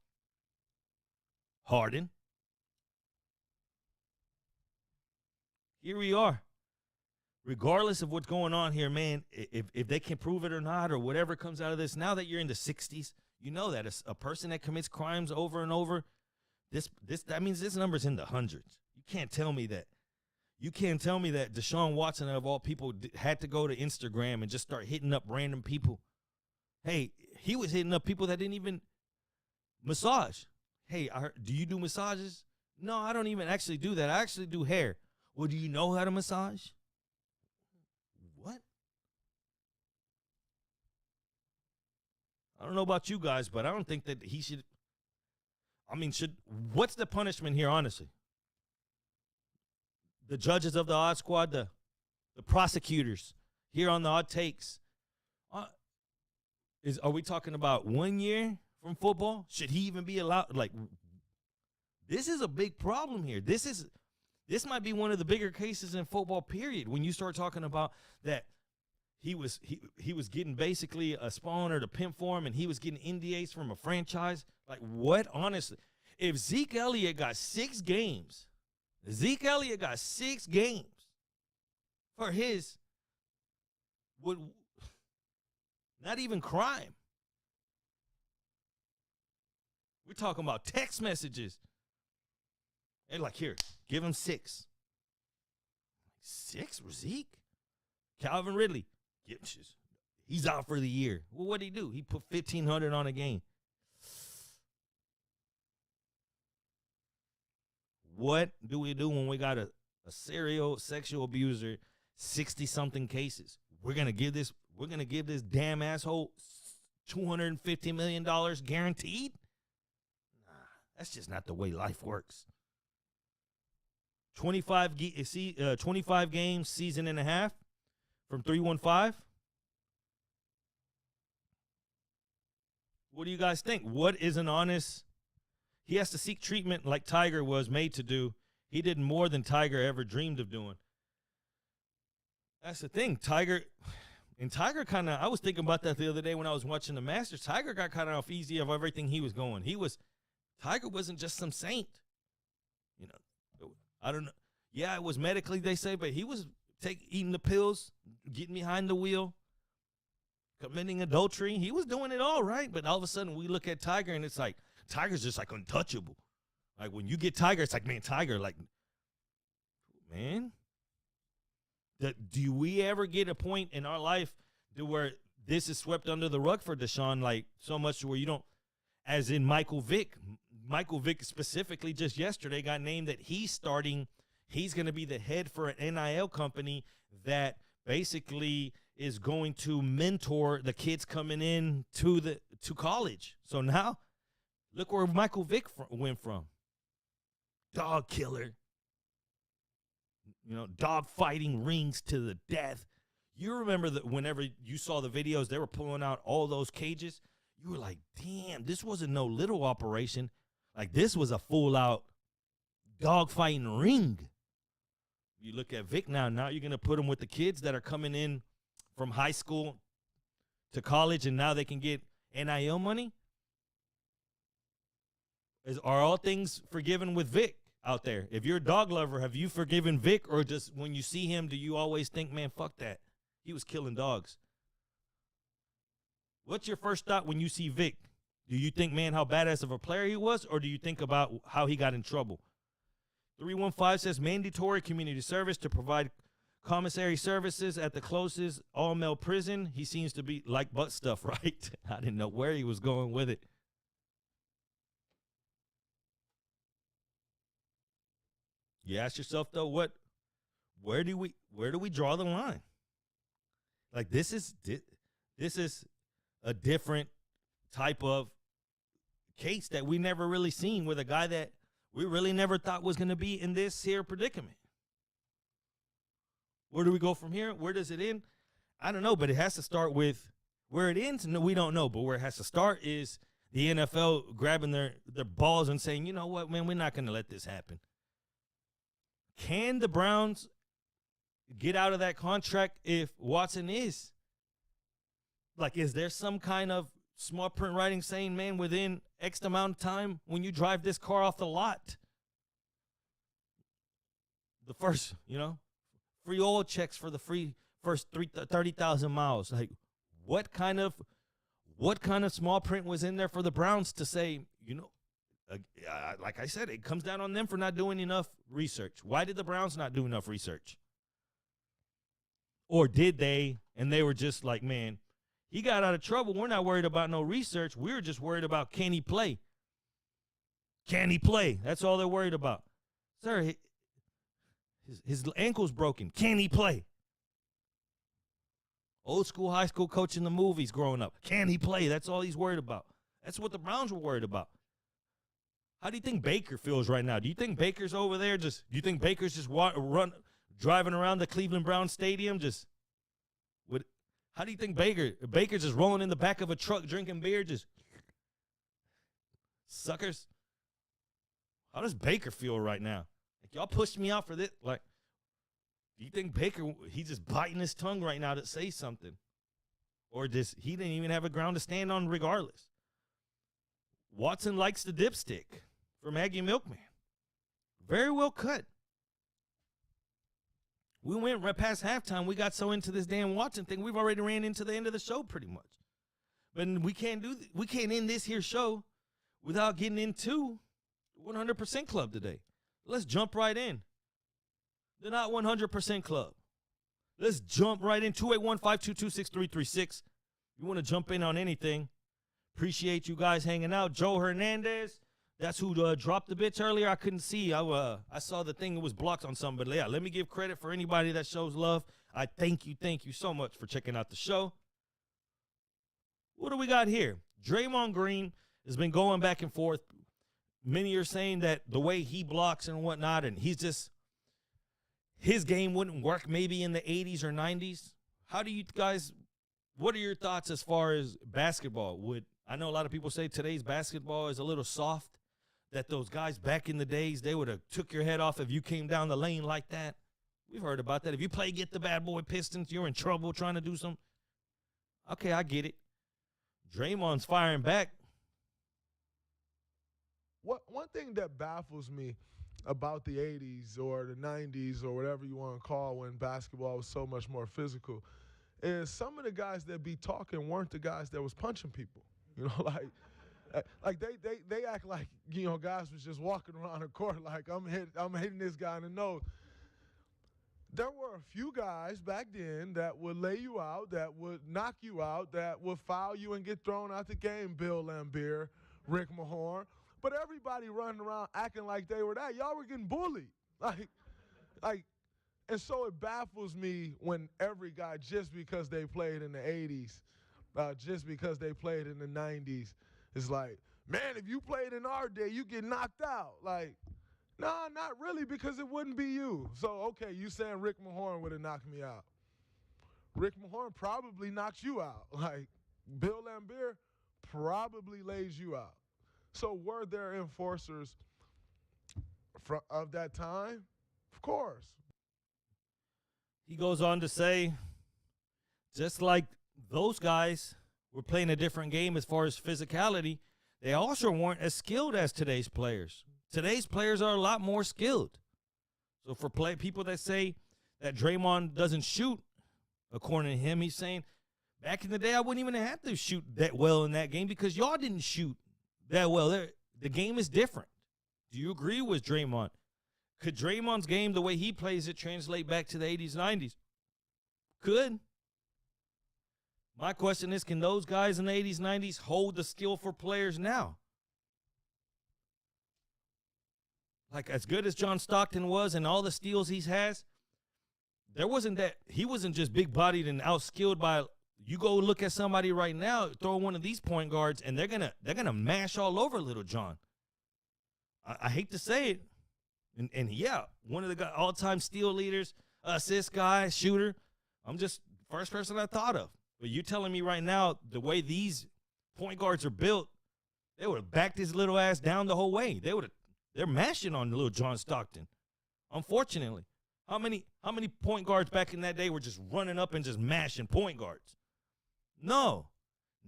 Harden. Here we are. Regardless of what's going on here, man, if they can prove it or not, or whatever comes out of this, now that you're in the 60s, you know that a person that commits crimes over and over, that means this number's in the hundreds. You can't tell me that. You can't tell me that Deshaun Watson, of all people, had to go to Instagram and just start hitting up random people. Hey, he was hitting up people that didn't even massage. Hey, do you do massages? No, I don't even actually do that. I actually do hair. Well, do you know how to massage? What? I don't know about you guys, but I don't think that he should. I mean, what's the punishment here, honestly? the judges of the Odd Squad, the prosecutors here on the Odd Takes. Are we talking about 1 year from football? Should he even be allowed? Like, this is a big problem here. This might be one of the bigger cases in football, period. When you start talking about that he was getting basically a spawner to pimp for him, and he was getting NDAs from a franchise. Like, what? Honestly, if Zeke Elliott got 6 games for his not even crime. We're talking about text messages. They're like, here, give him 6. 6 for Zeke? Calvin Ridley, he's out for the year. Well, what'd he do? He put 1,500 on a game. What do we do when we got a serial sexual abuser, 60-something cases? We're gonna give this damn asshole $250 million guaranteed? Nah, that's just not the way life works. 25 games, season and a half from 315. What do you guys think? What is an honest? He has to seek treatment like Tiger was made to do. He did more than Tiger ever dreamed of doing. That's the thing. Tiger kind of, I was thinking about that the other day when I was watching the Masters. Tiger got kind of off easy of everything he was going. Tiger wasn't just some saint. You know, I don't know. Yeah, it was medically, they say, but he was eating the pills, getting behind the wheel, committing adultery. He was doing it all right. But all of a sudden we look at Tiger and it's like, Tiger's just like untouchable. Like when you get Tiger, it's like, man, Tiger, like, man. Do we ever get a point in our life to where this is swept under the rug for Deshaun, like so much to where you don't, as in Michael Vick specifically just yesterday got named that he's going to be the head for an NIL company that basically is going to mentor the kids coming in to college. So now look where Michael Vick went from. Dog killer. You know, dog fighting rings to the death. You remember that whenever you saw the videos, they were pulling out all those cages. You were like, damn, this wasn't no little operation. Like, this was a full-out dog fighting ring. You look at Vic now you're going to put him with the kids that are coming in from high school to college, and now they can get NIL money. Are all things forgiven with Vic out there? If you're a dog lover, have you forgiven Vic, or just when you see him, do you always think, man, fuck that? He was killing dogs. What's your first thought when you see Vic? Do you think, man, how badass of a player he was, or do you think about how he got in trouble? 315 says mandatory community service to provide commissary services at the closest all-male prison. He seems to be like butt stuff, right? I didn't know where he was going with it. You ask yourself though, where do we draw the line? Like this is a different type of case that we never really seen with a guy that we really never thought was going to be in this here predicament. Where do we go from here? Where does it end? I don't know, but it has to start with where it ends. No, we don't know, but where it has to start is the NFL grabbing their balls and saying, you know what, man, we're not going to let this happen. Can the Browns get out of that contract if Watson is? Like, is there some kind of small print writing saying, man, within X amount of time, when you drive this car off the lot, the first, free oil checks for the first 30,000 miles. Like, what kind of small print was in there for the Browns to say, like I said, it comes down on them for not doing enough research. Why did the Browns not do enough research? Or did they, and they were just like, man, he got out of trouble. We're not worried about no research. We're just worried about, can he play? Can he play? That's all they're worried about. Sir, his ankle's broken. Can he play? Old school, high school coach in the movies growing up. Can he play? That's all he's worried about. That's what the Browns were worried about. How do you think Baker feels right now? Do you think Baker's over there do you think Baker's just driving around the Cleveland Browns stadium how do you think Baker's just rolling in the back of a truck drinking beer, just suckers? How does Baker feel right now? Like, y'all pushed me out for this. Like, do you think Baker, he's just biting his tongue right now to say something? Or he didn't even have a ground to stand on regardless? Watson likes the dipstick from Maggie Milkman. Very well cut. We went right past halftime. We got so into this damn Watson thing, we've already ran into the end of the show pretty much. But we can't end this here show without getting into 100% Club today. Let's jump right in. The Not 100% Club. Let's jump right in. 281-522-6336. You want to jump in on anything? Appreciate you guys hanging out. Joe Hernandez, that's who dropped the bitch earlier. I couldn't see. I saw the thing that was blocked on something. But yeah, let me give credit for anybody that shows love. I thank you so much for checking out the show. What do we got here? Draymond Green has been going back and forth. Many are saying that the way he blocks and whatnot, and his game wouldn't work maybe in the 80s or 90s. How do you guys, what are your thoughts as far as basketball? I know a lot of people say today's basketball is a little soft, that those guys back in the days, they would have took your head off if you came down the lane like that. We've heard about that. If you play Get the Bad Boy Pistons, you're in trouble trying to do something. Okay, I get it. Draymond's firing back. One thing that baffles me about the 80s or the 90s or whatever you want to call when basketball was so much more physical is some of the guys that be talking weren't the guys that was punching people. You know, like they act like, you know, guys was just walking around the court like I'm hitting this guy in the nose. There were a few guys back then that would lay you out, that would knock you out, that would foul you and get thrown out the game. Bill Laimbeer, Rick Mahorn. But everybody running around acting like they were that. Y'all were getting bullied. And so it baffles me when every guy, just because they played in the 80s, just because they played in the 90s, is like, man, if you played in our day, you get knocked out. Like, nah, not really, because it wouldn't be you. So, okay, you saying Rick Mahorn would have knocked me out. Rick Mahorn probably knocks you out. Like, Bill Laimbeer probably lays you out. So were there enforcers of that time? Of course. He goes on to say, just like those guys were playing a different game as far as physicality, they also weren't as skilled as today's players. Today's players are a lot more skilled. So for people that say that Draymond doesn't shoot, according to him, he's saying, back in the day, I wouldn't even have to shoot that well in that game because y'all didn't shoot that well. The game is different. Do you agree with Draymond? Could Draymond's game, the way he plays it, translate back to the 80s, 90s? Could. My question is, can those guys in the 80s, 90s hold the skill for players now? Like, as good as John Stockton was and all the steals he has, he wasn't just big-bodied and outskilled by. You go look at somebody right now, throw one of these point guards, and they're gonna mash all over Little John. I hate to say it, and yeah, one of the all-time steal leaders, assist guy, shooter. I'm just first person I thought of. But you telling me right now the way these point guards are built, they would have backed his little ass down the whole way. They're mashing on Little John Stockton. Unfortunately, how many point guards back in that day were just running up and just mashing point guards? No.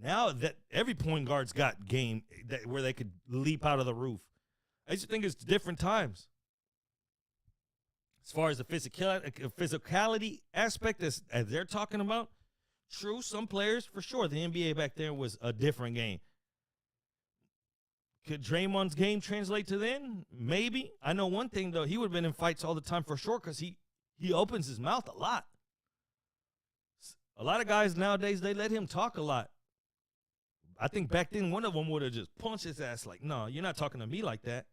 Now that every point guard's got game where they could leap out of the roof. I just think it's different times. As far as the physicality aspect as they're talking about, true, some players, for sure, the NBA back there was a different game. Could Draymond's game translate to then? Maybe. I know one thing, though. He would have been in fights all the time for sure because he opens his mouth a lot. A lot of guys nowadays, they let him talk a lot. I think back then one of them would have just punched his ass like, no, you're not talking to me like that.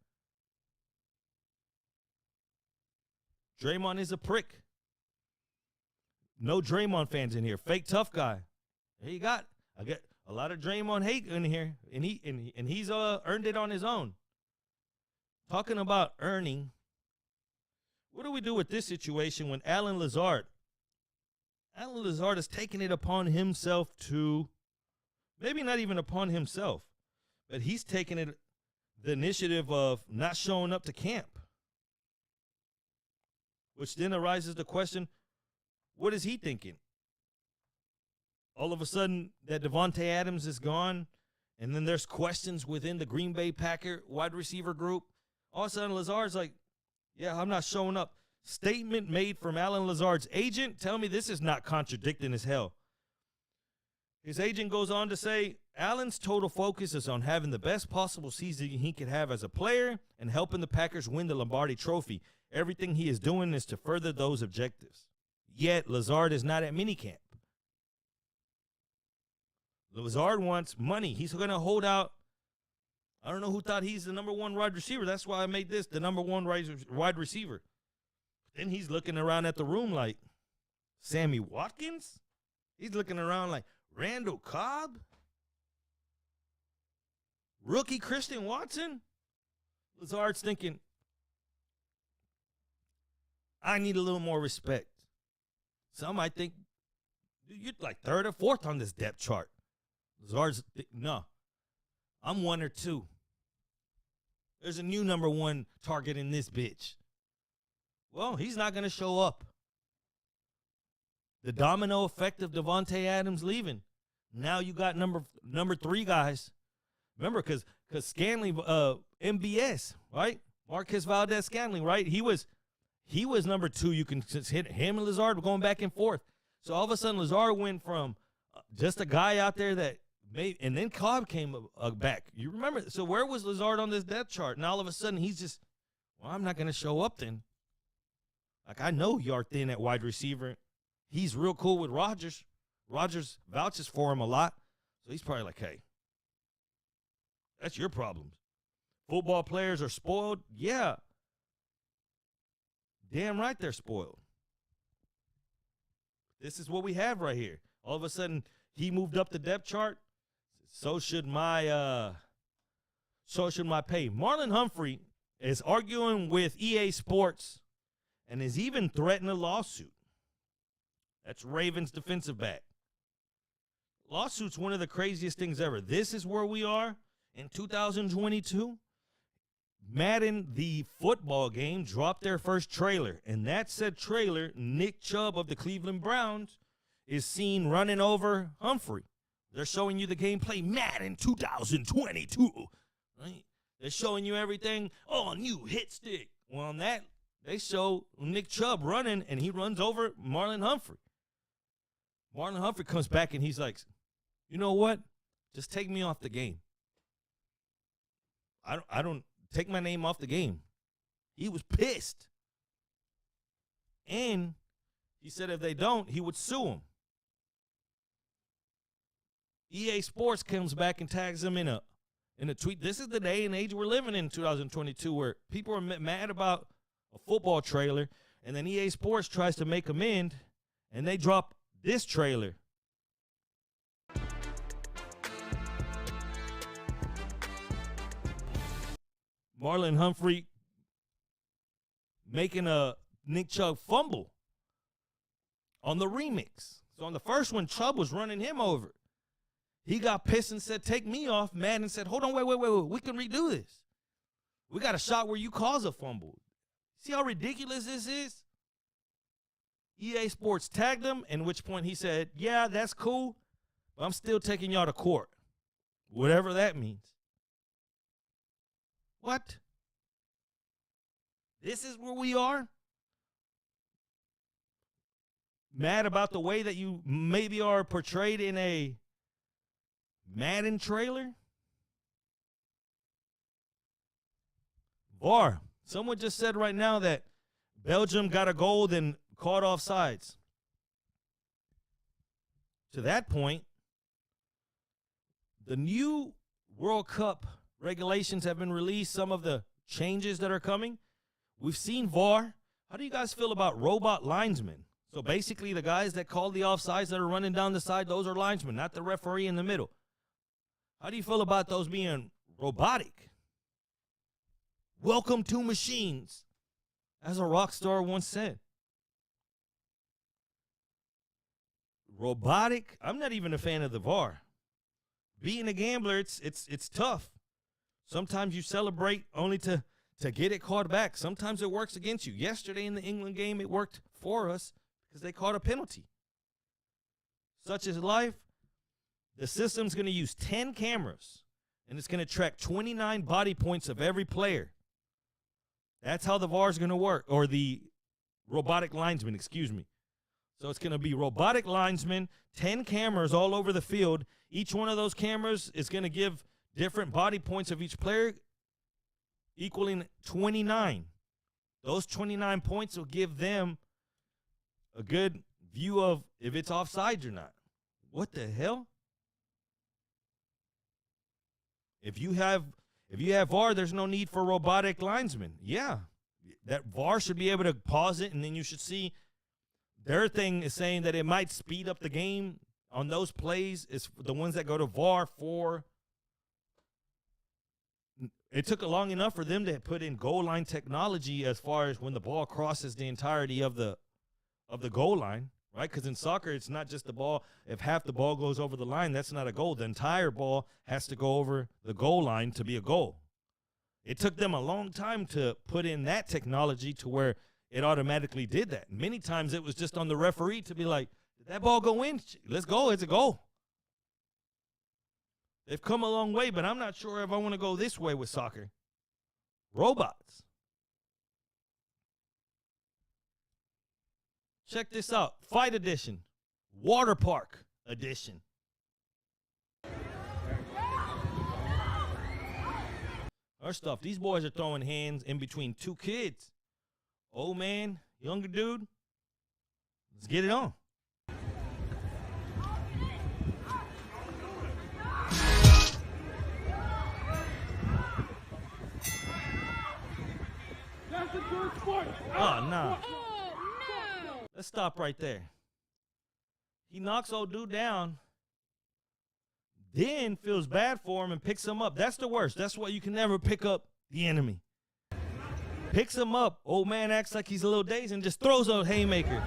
Draymond is a prick. No Draymond fans in here. Fake tough guy. There you got. I get a lot of Draymond hate in here, and he's earned it on his own. talking about earning, what do we do with this situation when Alan Lazard has taken it upon himself to, maybe not even upon himself, but he's taken it the initiative of not showing up to camp, which then arises the question, what is he thinking? All of a sudden that Davante Adams is gone, and then there's questions within the Green Bay Packer wide receiver group. All of a sudden Lazard's like, yeah, I'm not showing up. Statement made from Alan Lazard's agent. Tell me this is not contradicting as hell. His agent goes on to say, Allen's total focus is on having the best possible season he could have as a player and helping the Packers win the Lombardi Trophy. Everything he is doing is to further those objectives. Yet, Lazard is not at minicamp. Lazard wants money. He's going to hold out. I don't know who thought he's the number one wide receiver. That's why I made this the number one wide receiver. Then he's looking around at the room like, Sammy Watkins? He's looking around like, Randall Cobb? Rookie Christian Watson? Lazard's thinking, I need a little more respect. Some might think, you're like third or fourth on this depth chart. Lazard's, no, I'm 1 or 2. There's a new number one target in this bitch. Well, he's not going to show up. The domino effect of Davante Adams leaving. Now you got number 3 guys. Remember, because Scanley, MBS, right? Marquez Valdez Scanley, right? He was number 2. You can just hit him and Lazard going back and forth. So all of a sudden, Lazard went from just a guy out there that made, and then Cobb came back. You remember? So where was Lazard on this depth chart? And all of a sudden, he's just, well, I'm not going to show up then. Like, I know you're thin at wide receiver. He's real cool with Rodgers. Rodgers vouches for him a lot. So he's probably like, hey, that's your problems. Football players are spoiled? Yeah. Damn right they're spoiled. This is what we have right here. All of a sudden, he moved up the depth chart. So should my pay. Marlon Humphrey is arguing with EA Sports and is even threatening a lawsuit. That's Ravens defensive back. Lawsuit's one of the craziest things ever. This is where we are in 2022. Madden, the football game, dropped their first trailer. And that said trailer, Nick Chubb of the Cleveland Browns is seen running over Humphrey. They're showing you the gameplay. Madden 2022. Right? They're showing you everything. Oh, new hit stick. Well, on that, they show Nick Chubb running, and he runs over Marlon Humphrey. Marlon Humphrey comes back, and he's like, you know what? Just take me off the game. I don't take my name off the game. He was pissed. And he said if they don't, he would sue him. EA Sports comes back and tags him in a tweet. This is the day and age we're living in 2022 where people are mad about a football trailer, and then EA Sports tries to make amend, and they drop this trailer. Marlon Humphrey making a Nick Chubb fumble on the remix. So on the first one, Chubb was running him over. He got pissed and said, take me off. Madden said, hold on, wait. We can redo this. We got a shot where you cause a fumble. See how ridiculous this is? EA Sports tagged him, in which point he said, yeah, that's cool, but I'm still taking y'all to court. Whatever that means. What? This is where we are? Mad about the way that you maybe are portrayed in a Madden trailer? VAR. Someone just said right now that Belgium got a goal then caught offsides. To that point, the new World Cup regulations have been released, some of the changes that are coming. We've seen VAR. How do you guys feel about robot linesmen? So basically the guys that call the offsides that are running down the side, those are linesmen, not the referee in the middle. How do you feel about those being robotic? Welcome to machines, as a rock star once said. Robotic, I'm not even a fan of the VAR. Being a gambler, it's tough. Sometimes you celebrate only to get it called back. Sometimes it works against you. Yesterday in the England game, it worked for us because they caught a penalty. Such is life. The system's going to use 10 cameras, and it's going to track 29 body points of every player. That's how the VAR is going to work, or the robotic linesman, excuse me. So it's going to be robotic linesmen, 10 cameras all over the field. Each one of those cameras is going to give different body points of each player, equaling 29. Those 29 points will give them a good view of if it's offsides or not. What the hell? If you have VAR, there's no need for robotic linesmen. Yeah, that VAR should be able to pause it, and then you should see. Their thing is saying that it might speed up the game on those plays. It's the ones that go to VAR for. It took long enough for them to put in goal line technology as far as when the ball crosses the entirety of the goal line, right? Because in soccer, it's not just the ball. If half the ball goes over the line, that's not a goal. The entire ball has to go over the goal line to be a goal. It took them a long time to put in that technology to where it automatically did that. Many times it was just on the referee to be like, did that ball go in? Let's go. It's a goal. They've come a long way, but I'm not sure if I want to go this way with soccer. Robots. Check this out. Fight edition. Water park edition. First off, these boys are throwing hands in between two kids. Old man, younger dude. Let's get it on. Oh, no. Let's stop right there. He knocks old dude down, then feels bad for him and picks him up. That's the worst. That's why you can never pick up the enemy. Picks him up. Old man acts like he's a little dazed and just throws a haymaker.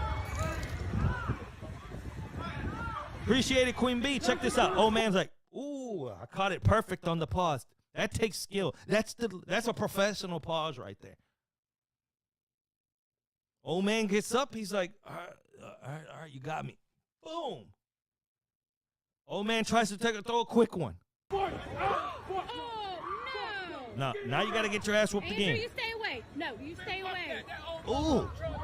Appreciate it, Queen B. Check this out. Old man's like, ooh, I caught it perfect on the pause. That takes skill. That's a professional pause right there. Old man gets up. He's like, all right, you got me. Boom. Old man tries to throw a quick one. Oh, no. Now you got to get your ass whooped Andrew, again. you stay away. No, you stay away. Ooh. Stop.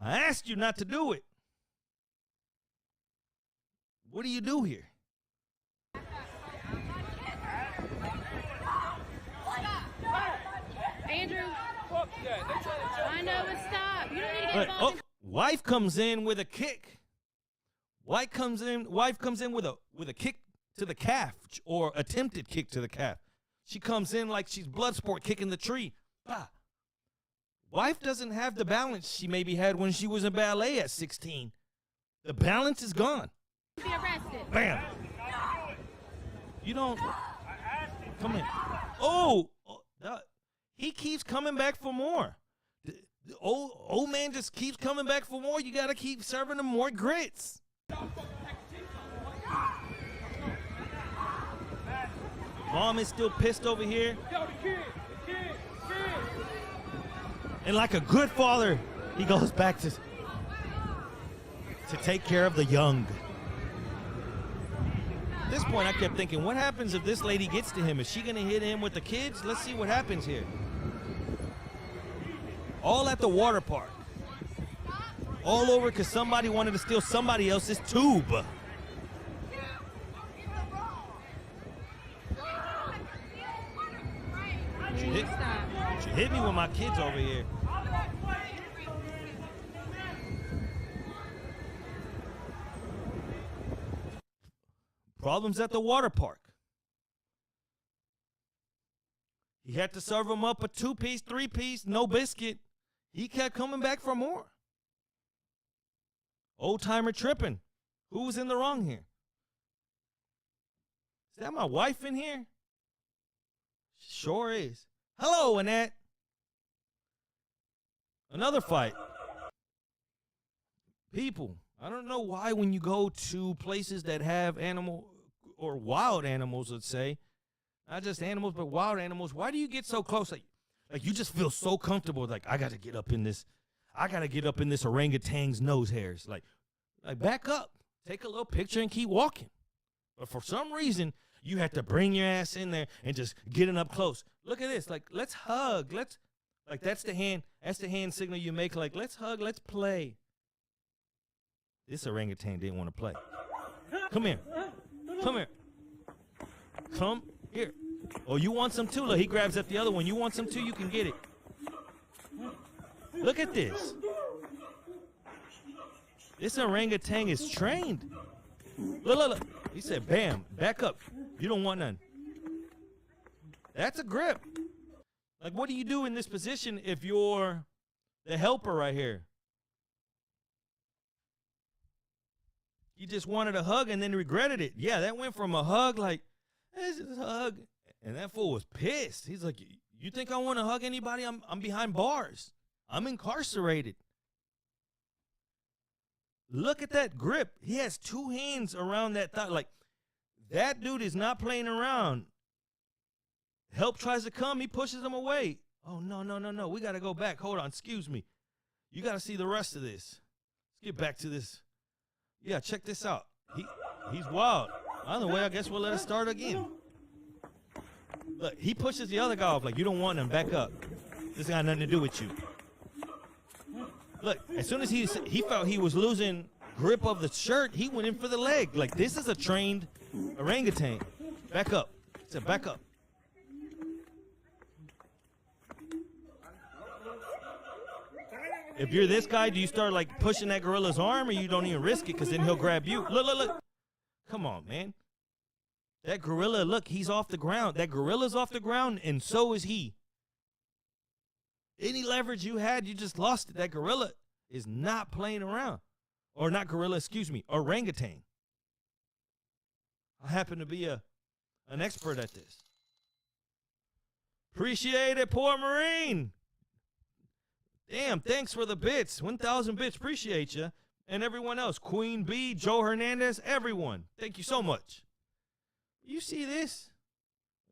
I asked you not to do it. What do you do here? Andrew, I know, but stop. You don't need to get involved. Wife comes in with a kick. Wife comes in with a kick to the calf, or attempted kick to the calf. She comes in like she's Bloodsport kicking the tree. Bah. Wife doesn't have the balance she maybe had when she was in ballet at 16. The balance is gone. Be arrested. Bam. You don't. Come in. Oh, he keeps coming back for more. The old man just keeps coming back for more. You got to keep serving him more grits. Mom is still pissed over here. And like a good father, he goes back to take care of the young. At this point, I kept thinking, what happens if this lady gets to him? Is she going to hit him with the kids? Let's see what happens here. All at the water park. All over because somebody wanted to steal somebody else's tube. She hit me with my kids over here. Problems at the water park. He had to serve him up a 2-piece, 3-piece, no biscuit. He kept coming back for more. Old timer tripping. Who was in the wrong here? Is that my wife in here? Sure is. Hello, Annette. Another fight. People, I don't know why when you go to places that have animal or wild animals, let's say, not just animals, but wild animals, why do you get so close? Like you just feel so comfortable. Like, I got to get up in this orangutan's nose hairs. Like back up, take a little picture and keep walking. But for some reason, you have to bring your ass in there and just get it up close. Look at this. Like, let's hug. That's the hand signal you make. Like, let's hug. Let's play. This orangutan didn't want to play. Come here. Come here. Come here. Oh, you want some too? Look, he grabs at the other one. You want some too? You can get it. Look at this. This orangutan is trained. Look. He said, bam, back up. You don't want none. That's a grip. Like, what do you do in this position if you're the helper right here? You just wanted a hug and then regretted it. Yeah, that went from a hug like, this is a hug. And that fool was pissed. He's like, you think I want to hug anybody? I'm behind bars. I'm incarcerated. Look at that grip. He has two hands around that thigh. Like, that dude is not playing around. Help tries to come. He pushes him away. Oh, no. We got to go back. Hold on. Excuse me. You got to see the rest of this. Let's get back to this. Yeah, check this out. He's wild. Either way, I guess we'll let it start again. Look, he pushes the other guy off like, you don't want him. Back up. This got nothing to do with you. Look, as soon as he felt he was losing grip of the shirt, he went in for the leg. Like, this is a trained orangutan. Back up. He said, back up. If you're this guy, do you start, like, pushing that gorilla's arm, or you don't even risk it because then he'll grab you? Look. Come on, man. That gorilla, look, he's off the ground. That gorilla's off the ground, and so is he. Any leverage you had, you just lost it. That gorilla is not playing around. Or not gorilla, excuse me, orangutan. I happen to be an expert at this. Appreciate it, poor Marine. Damn, thanks for the bits. 1,000 bits, appreciate you. And everyone else, Queen B, Joe Hernandez, everyone. Thank you so much. You see this?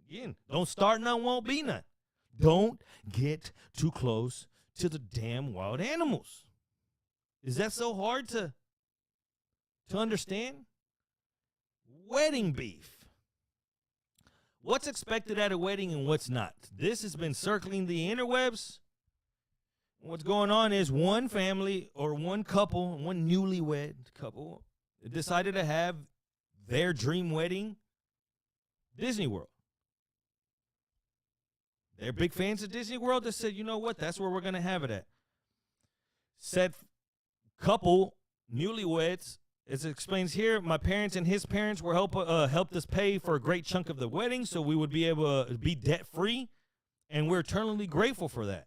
Again, don't start none, won't be none. Don't get too close to the damn wild animals. Is that so hard to understand? Wedding beef. What's expected at a wedding and what's not? This has been circling the interwebs. What's going on is one family or one couple, one newlywed couple, decided to have their dream wedding Disney World. They're big fans of Disney World. They said, you know what? That's where we're going to have it at. Said couple, newlyweds, as it explains here, my parents and his parents were helped us pay for a great chunk of the wedding so we would be able to be debt-free, and we're eternally grateful for that.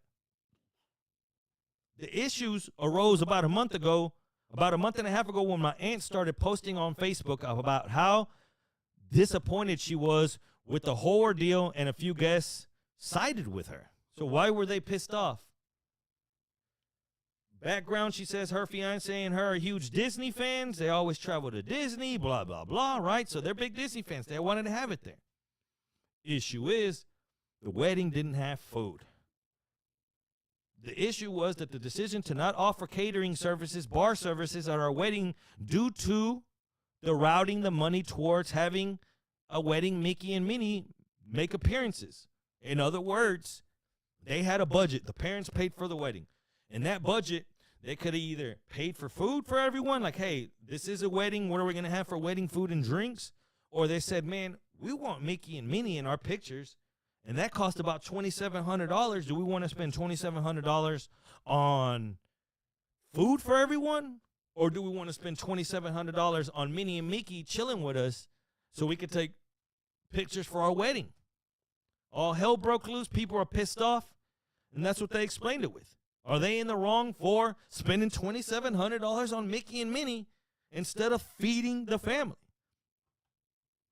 The issues arose about a month and a half ago, when my aunt started posting on Facebook about how disappointed she was with the whole ordeal, and a few guests sided with her. So why were they pissed off? Background, she says her fiance and her are huge Disney fans. They always travel to Disney, blah, blah, blah, right? So they're big Disney fans. They wanted to have it there. Issue is, the wedding didn't have food. The issue was that the decision to not offer catering services, bar services at our wedding, due to the routing the money towards having a wedding Mickey and Minnie make appearances. In other words, they had a budget. The parents paid for the wedding. In that budget, they could have either paid for food for everyone, like, hey, this is a wedding, what are we going to have for wedding food and drinks? Or they said, man, we want Mickey and Minnie in our pictures, and that cost about $2,700. Do we want to spend $2,700 on food for everyone? Or do we want to spend $2,700 on Minnie and Mickey chilling with us so we could take pictures for our wedding? All hell broke loose. People are pissed off. And that's what they explained it with. Are they in the wrong for spending $2,700 on Mickey and Minnie instead of feeding the family?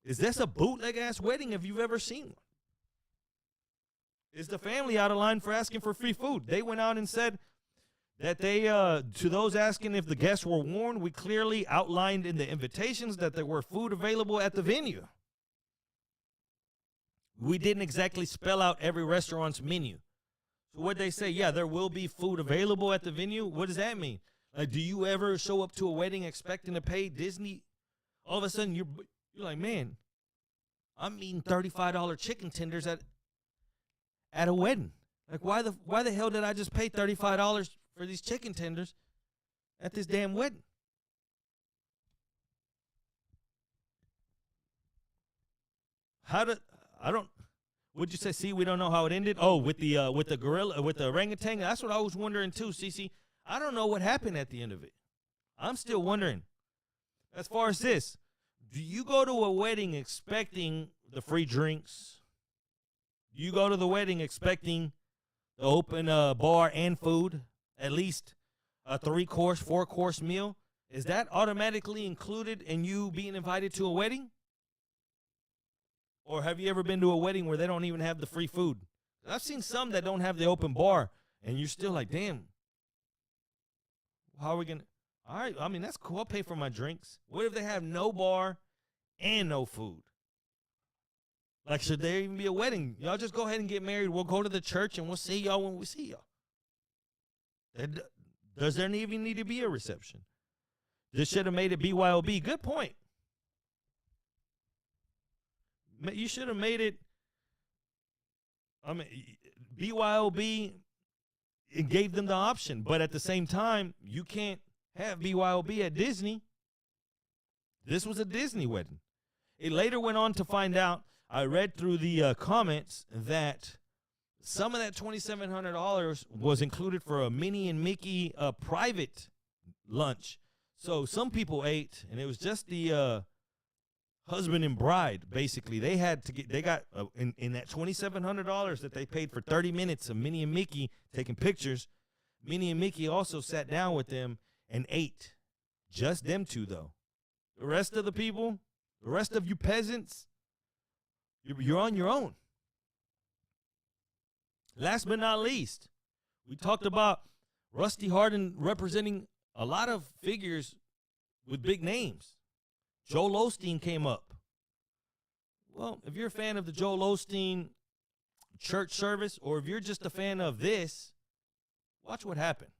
Is this a bootleg-ass wedding if you've ever seen one? Is the family out of line for asking for free food? They went out and said that they, to those asking if the guests were warned, we clearly outlined in the invitations that there were food available at the venue. We didn't exactly spell out every restaurant's menu. So what'd they say? Yeah, there will be food available at the venue. What does that mean? Like, do you ever show up to a wedding expecting to pay Disney? All of a sudden, you're like, man, I'm eating $35 chicken tenders at a wedding. Like, why the hell did I just pay $35 for these chicken tenders at this damn wedding? What'd you say? See, we don't know how it ended. Oh, with the gorilla, with the orangutan. That's what I was wondering too, Cece. I don't know what happened at the end of it. I'm still wondering. As far as this, do you go to a wedding expecting the free drinks? Do you go to the wedding expecting the open bar and food? At least a 3-course, 4-course meal? Is that automatically included in you being invited to a wedding? Or have you ever been to a wedding where they don't even have the free food? I've seen some that don't have the open bar, and you're still like, damn, how are we going to? All right, I mean, that's cool. I'll pay for my drinks. What if they have no bar and no food? Like, should there even be a wedding? Y'all just go ahead and get married. We'll go to the church, and we'll see y'all when we see y'all. Does there even need to be a reception? This should have made it BYOB. Good point. You should have made it, I mean, BYOB, it gave them the option. But at the same time, you can't have BYOB at Disney. This was a Disney wedding. It later went on to find out, I read through the comments, that some of that $2,700 was included for a Minnie and Mickey private lunch. So some people ate, and it was just the husband and bride, basically. They got in that $2,700 that they paid for 30 minutes of Minnie and Mickey taking pictures. Minnie and Mickey also sat down with them and ate. Just them two, though. The rest of the people, the rest of you peasants, you're on your own. Last but not least, we talked about Rusty Hardin representing a lot of figures with big names. Joel Osteen came up. Well, if you're a fan of the Joel Osteen church service, or if you're just a fan of this, watch what happened.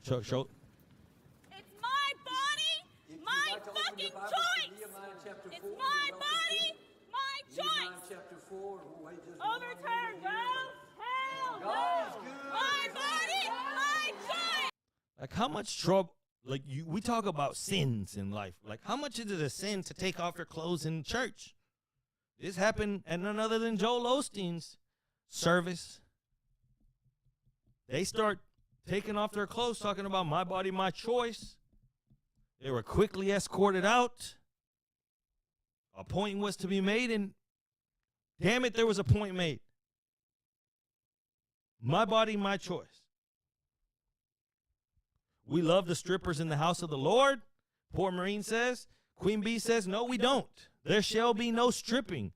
Show. It's my body, my fucking choice. It's my body, my choice. Overturn, bro. Hell no. My body, my choice. Like, how much trouble? Like, we talk about sins in life. Like, how much is it a sin to take off your clothes in church? This happened at none other than Joel Osteen's service. They start taking off their clothes, talking about my body, my choice. They were quickly escorted out. A point was to be made, and damn it, there was a point made. My body, my choice. We love the strippers in the house of the Lord, Poor Marine says. Queen Bee says, no, we don't. There shall be no stripping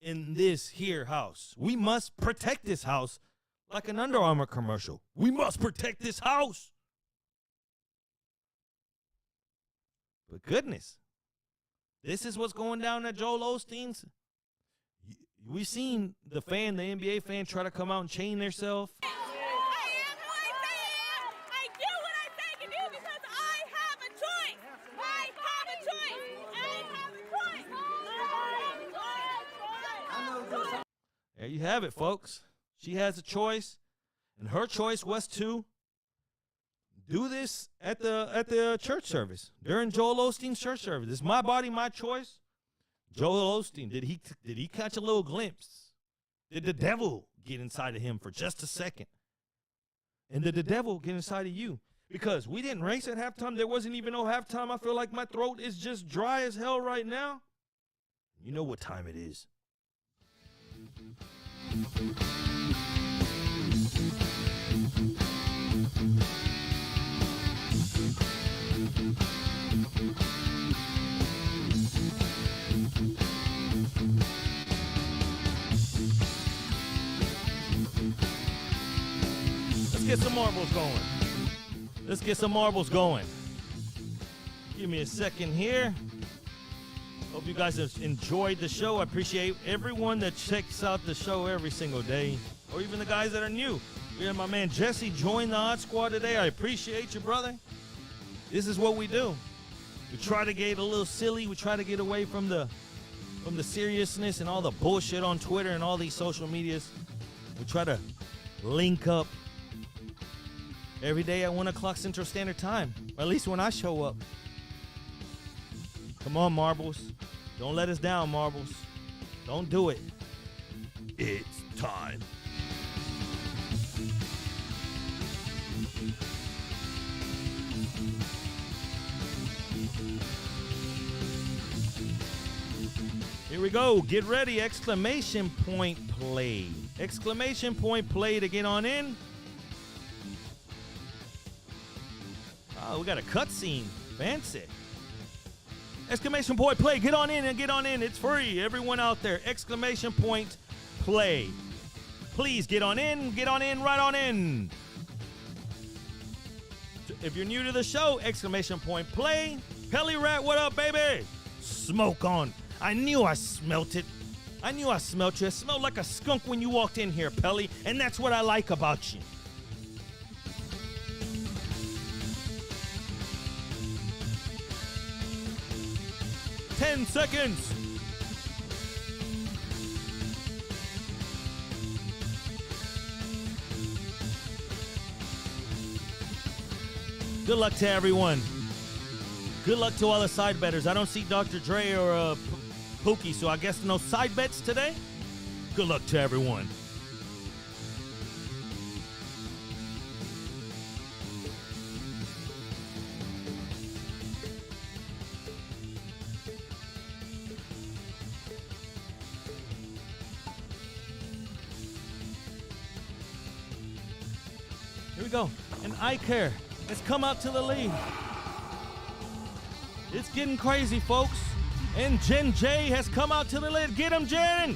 in this here house. We must protect this house like an Under Armour commercial. We must protect this house. But goodness, this is what's going down at Joel Osteen's. We've seen the NBA fan, try to come out and chain themselves. There you have it, folks. She has a choice, and her choice was to do this at the church service during Joel Osteen's church service. It's my body, my choice. Joel Osteen, did he catch a little glimpse? Did the devil get inside of him for just a second? And did the devil get inside of you? Because we didn't race at halftime. There wasn't even no halftime. I feel like my throat is just dry as hell right now. You know what time it is. get some marbles going. Let's get some marbles going. Give me a second here. Hope you guys have enjoyed the show. I appreciate everyone that checks out the show every single day, or even the guys that are new. We had my man Jesse join the Odd Squad today. I appreciate you, brother. This is what we do. We try to get a little silly. We try to get away from the seriousness and all the bullshit on Twitter and all these social medias. We try to link up every day at 1 o'clock Central Standard Time, or at least when I show up. Come on, Marbles. Don't let us down, Marbles. Don't do it. It's time. Here we go. Get ready. Exclamation point play. Exclamation point play to get on in. Oh, we got a cutscene. Fancy. Exclamation point play. Get on in and get on in. It's free. Everyone out there. Exclamation point play. Please get on in. Get on in. Right on in. If you're new to the show, exclamation point play. Pelly Rat, what up, baby? Smoke on. I knew I smelt it. I knew I smelt you. It smelled like a skunk when you walked in here, Pelly, and that's what I like about you. Ten seconds. Good luck to everyone. Good luck to all the side bettors. I don't see Dr. Dre or Pookie, so I guess no side bets today. Good luck to everyone. Here we go. And I Care has come out to the lead. It's getting crazy, folks. And Jen J has come out to the lead. Get him, Jen!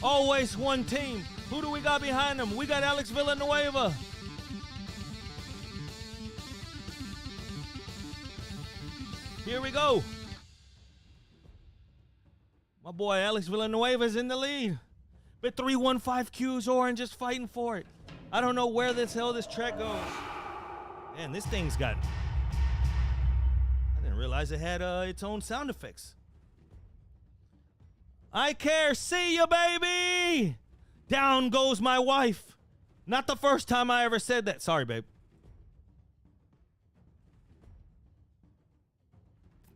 Always one team. Who do we got behind them? We got Alex Villanueva. Here we go. My boy Alex Villanueva is in the lead. But 315Q's Orange is fighting for it. I don't know where the hell this track goes. Man, this thing's got... I didn't realize it had its own sound effects. I Care, see you, baby! Down goes my wife. Not the first time I ever said that. Sorry, babe.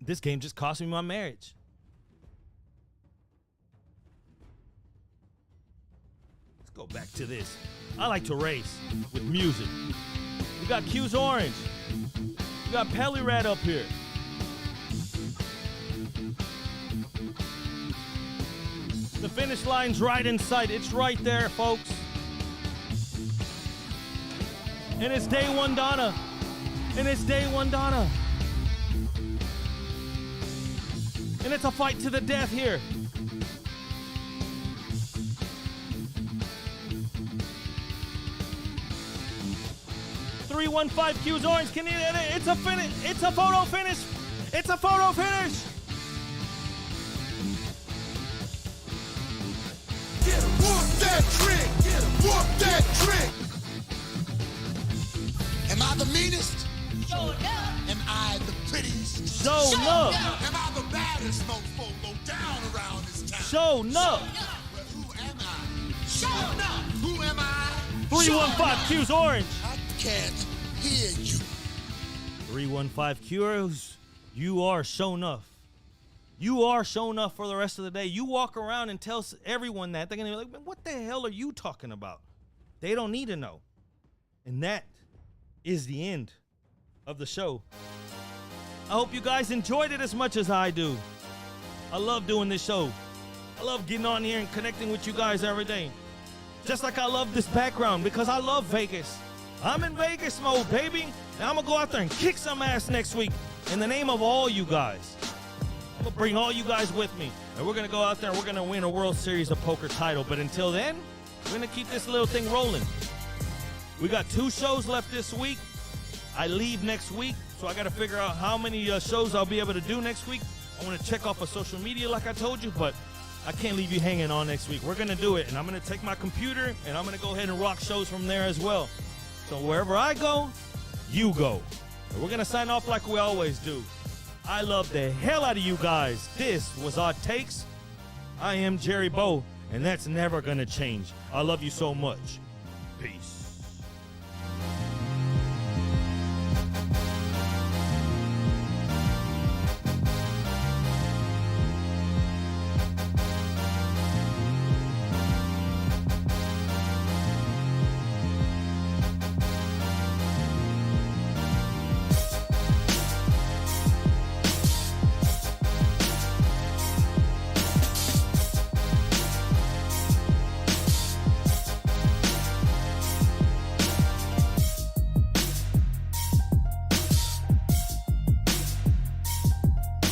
This game just cost me my marriage. Let's go back to this. I like to race with music. We got Q's Orange. We got Pelly Rat up here. The finish line's right in sight. It's right there, folks. And it's day one, Donna. And it's day one, Donna. And it's a fight to the death here. Q's Orange. Can you hit it? It's a finish. It's a photo finish. It's a photo finish. Get him. Whoop that trick. Get him. Whoop that trick. Am I the meanest? Show enough. Am I the prettiest? Show enough. Am I the baddest mofo go down around this town? Show enough. But who am I? Show enough. Who am I? 315Q's Orange. I can't hear you. 315Q's, you are show enough. You are show enough for the rest of the day. You walk around and tell everyone that. They're going to be like, man, what the hell are you talking about? They don't need to know. And that is the end of the show. I hope you guys enjoyed it as much as I do. I love doing this show. I love getting on here and connecting with you guys every day. Just like I love this background because I love Vegas. I'm in Vegas mode, baby. And I'm going to go out there and kick some ass next week in the name of all you guys. I'm going to bring all you guys with me. And we're going to go out there and we're going to win a World Series of Poker title. But until then, we're going to keep this little thing rolling. We got 2 shows left this week. I leave next week, so I got to figure out how many shows I'll be able to do next week. I want to check off of social media like I told you, but I can't leave you hanging on next week. We're going to do it, and I'm going to take my computer, and I'm going to go ahead and rock shows from there as well. So wherever I go, you go. And we're going to sign off like we always do. I love the hell out of you guys. This was Odd Takes. I am Jerry Bow, and that's never going to change. I love you so much. Peace.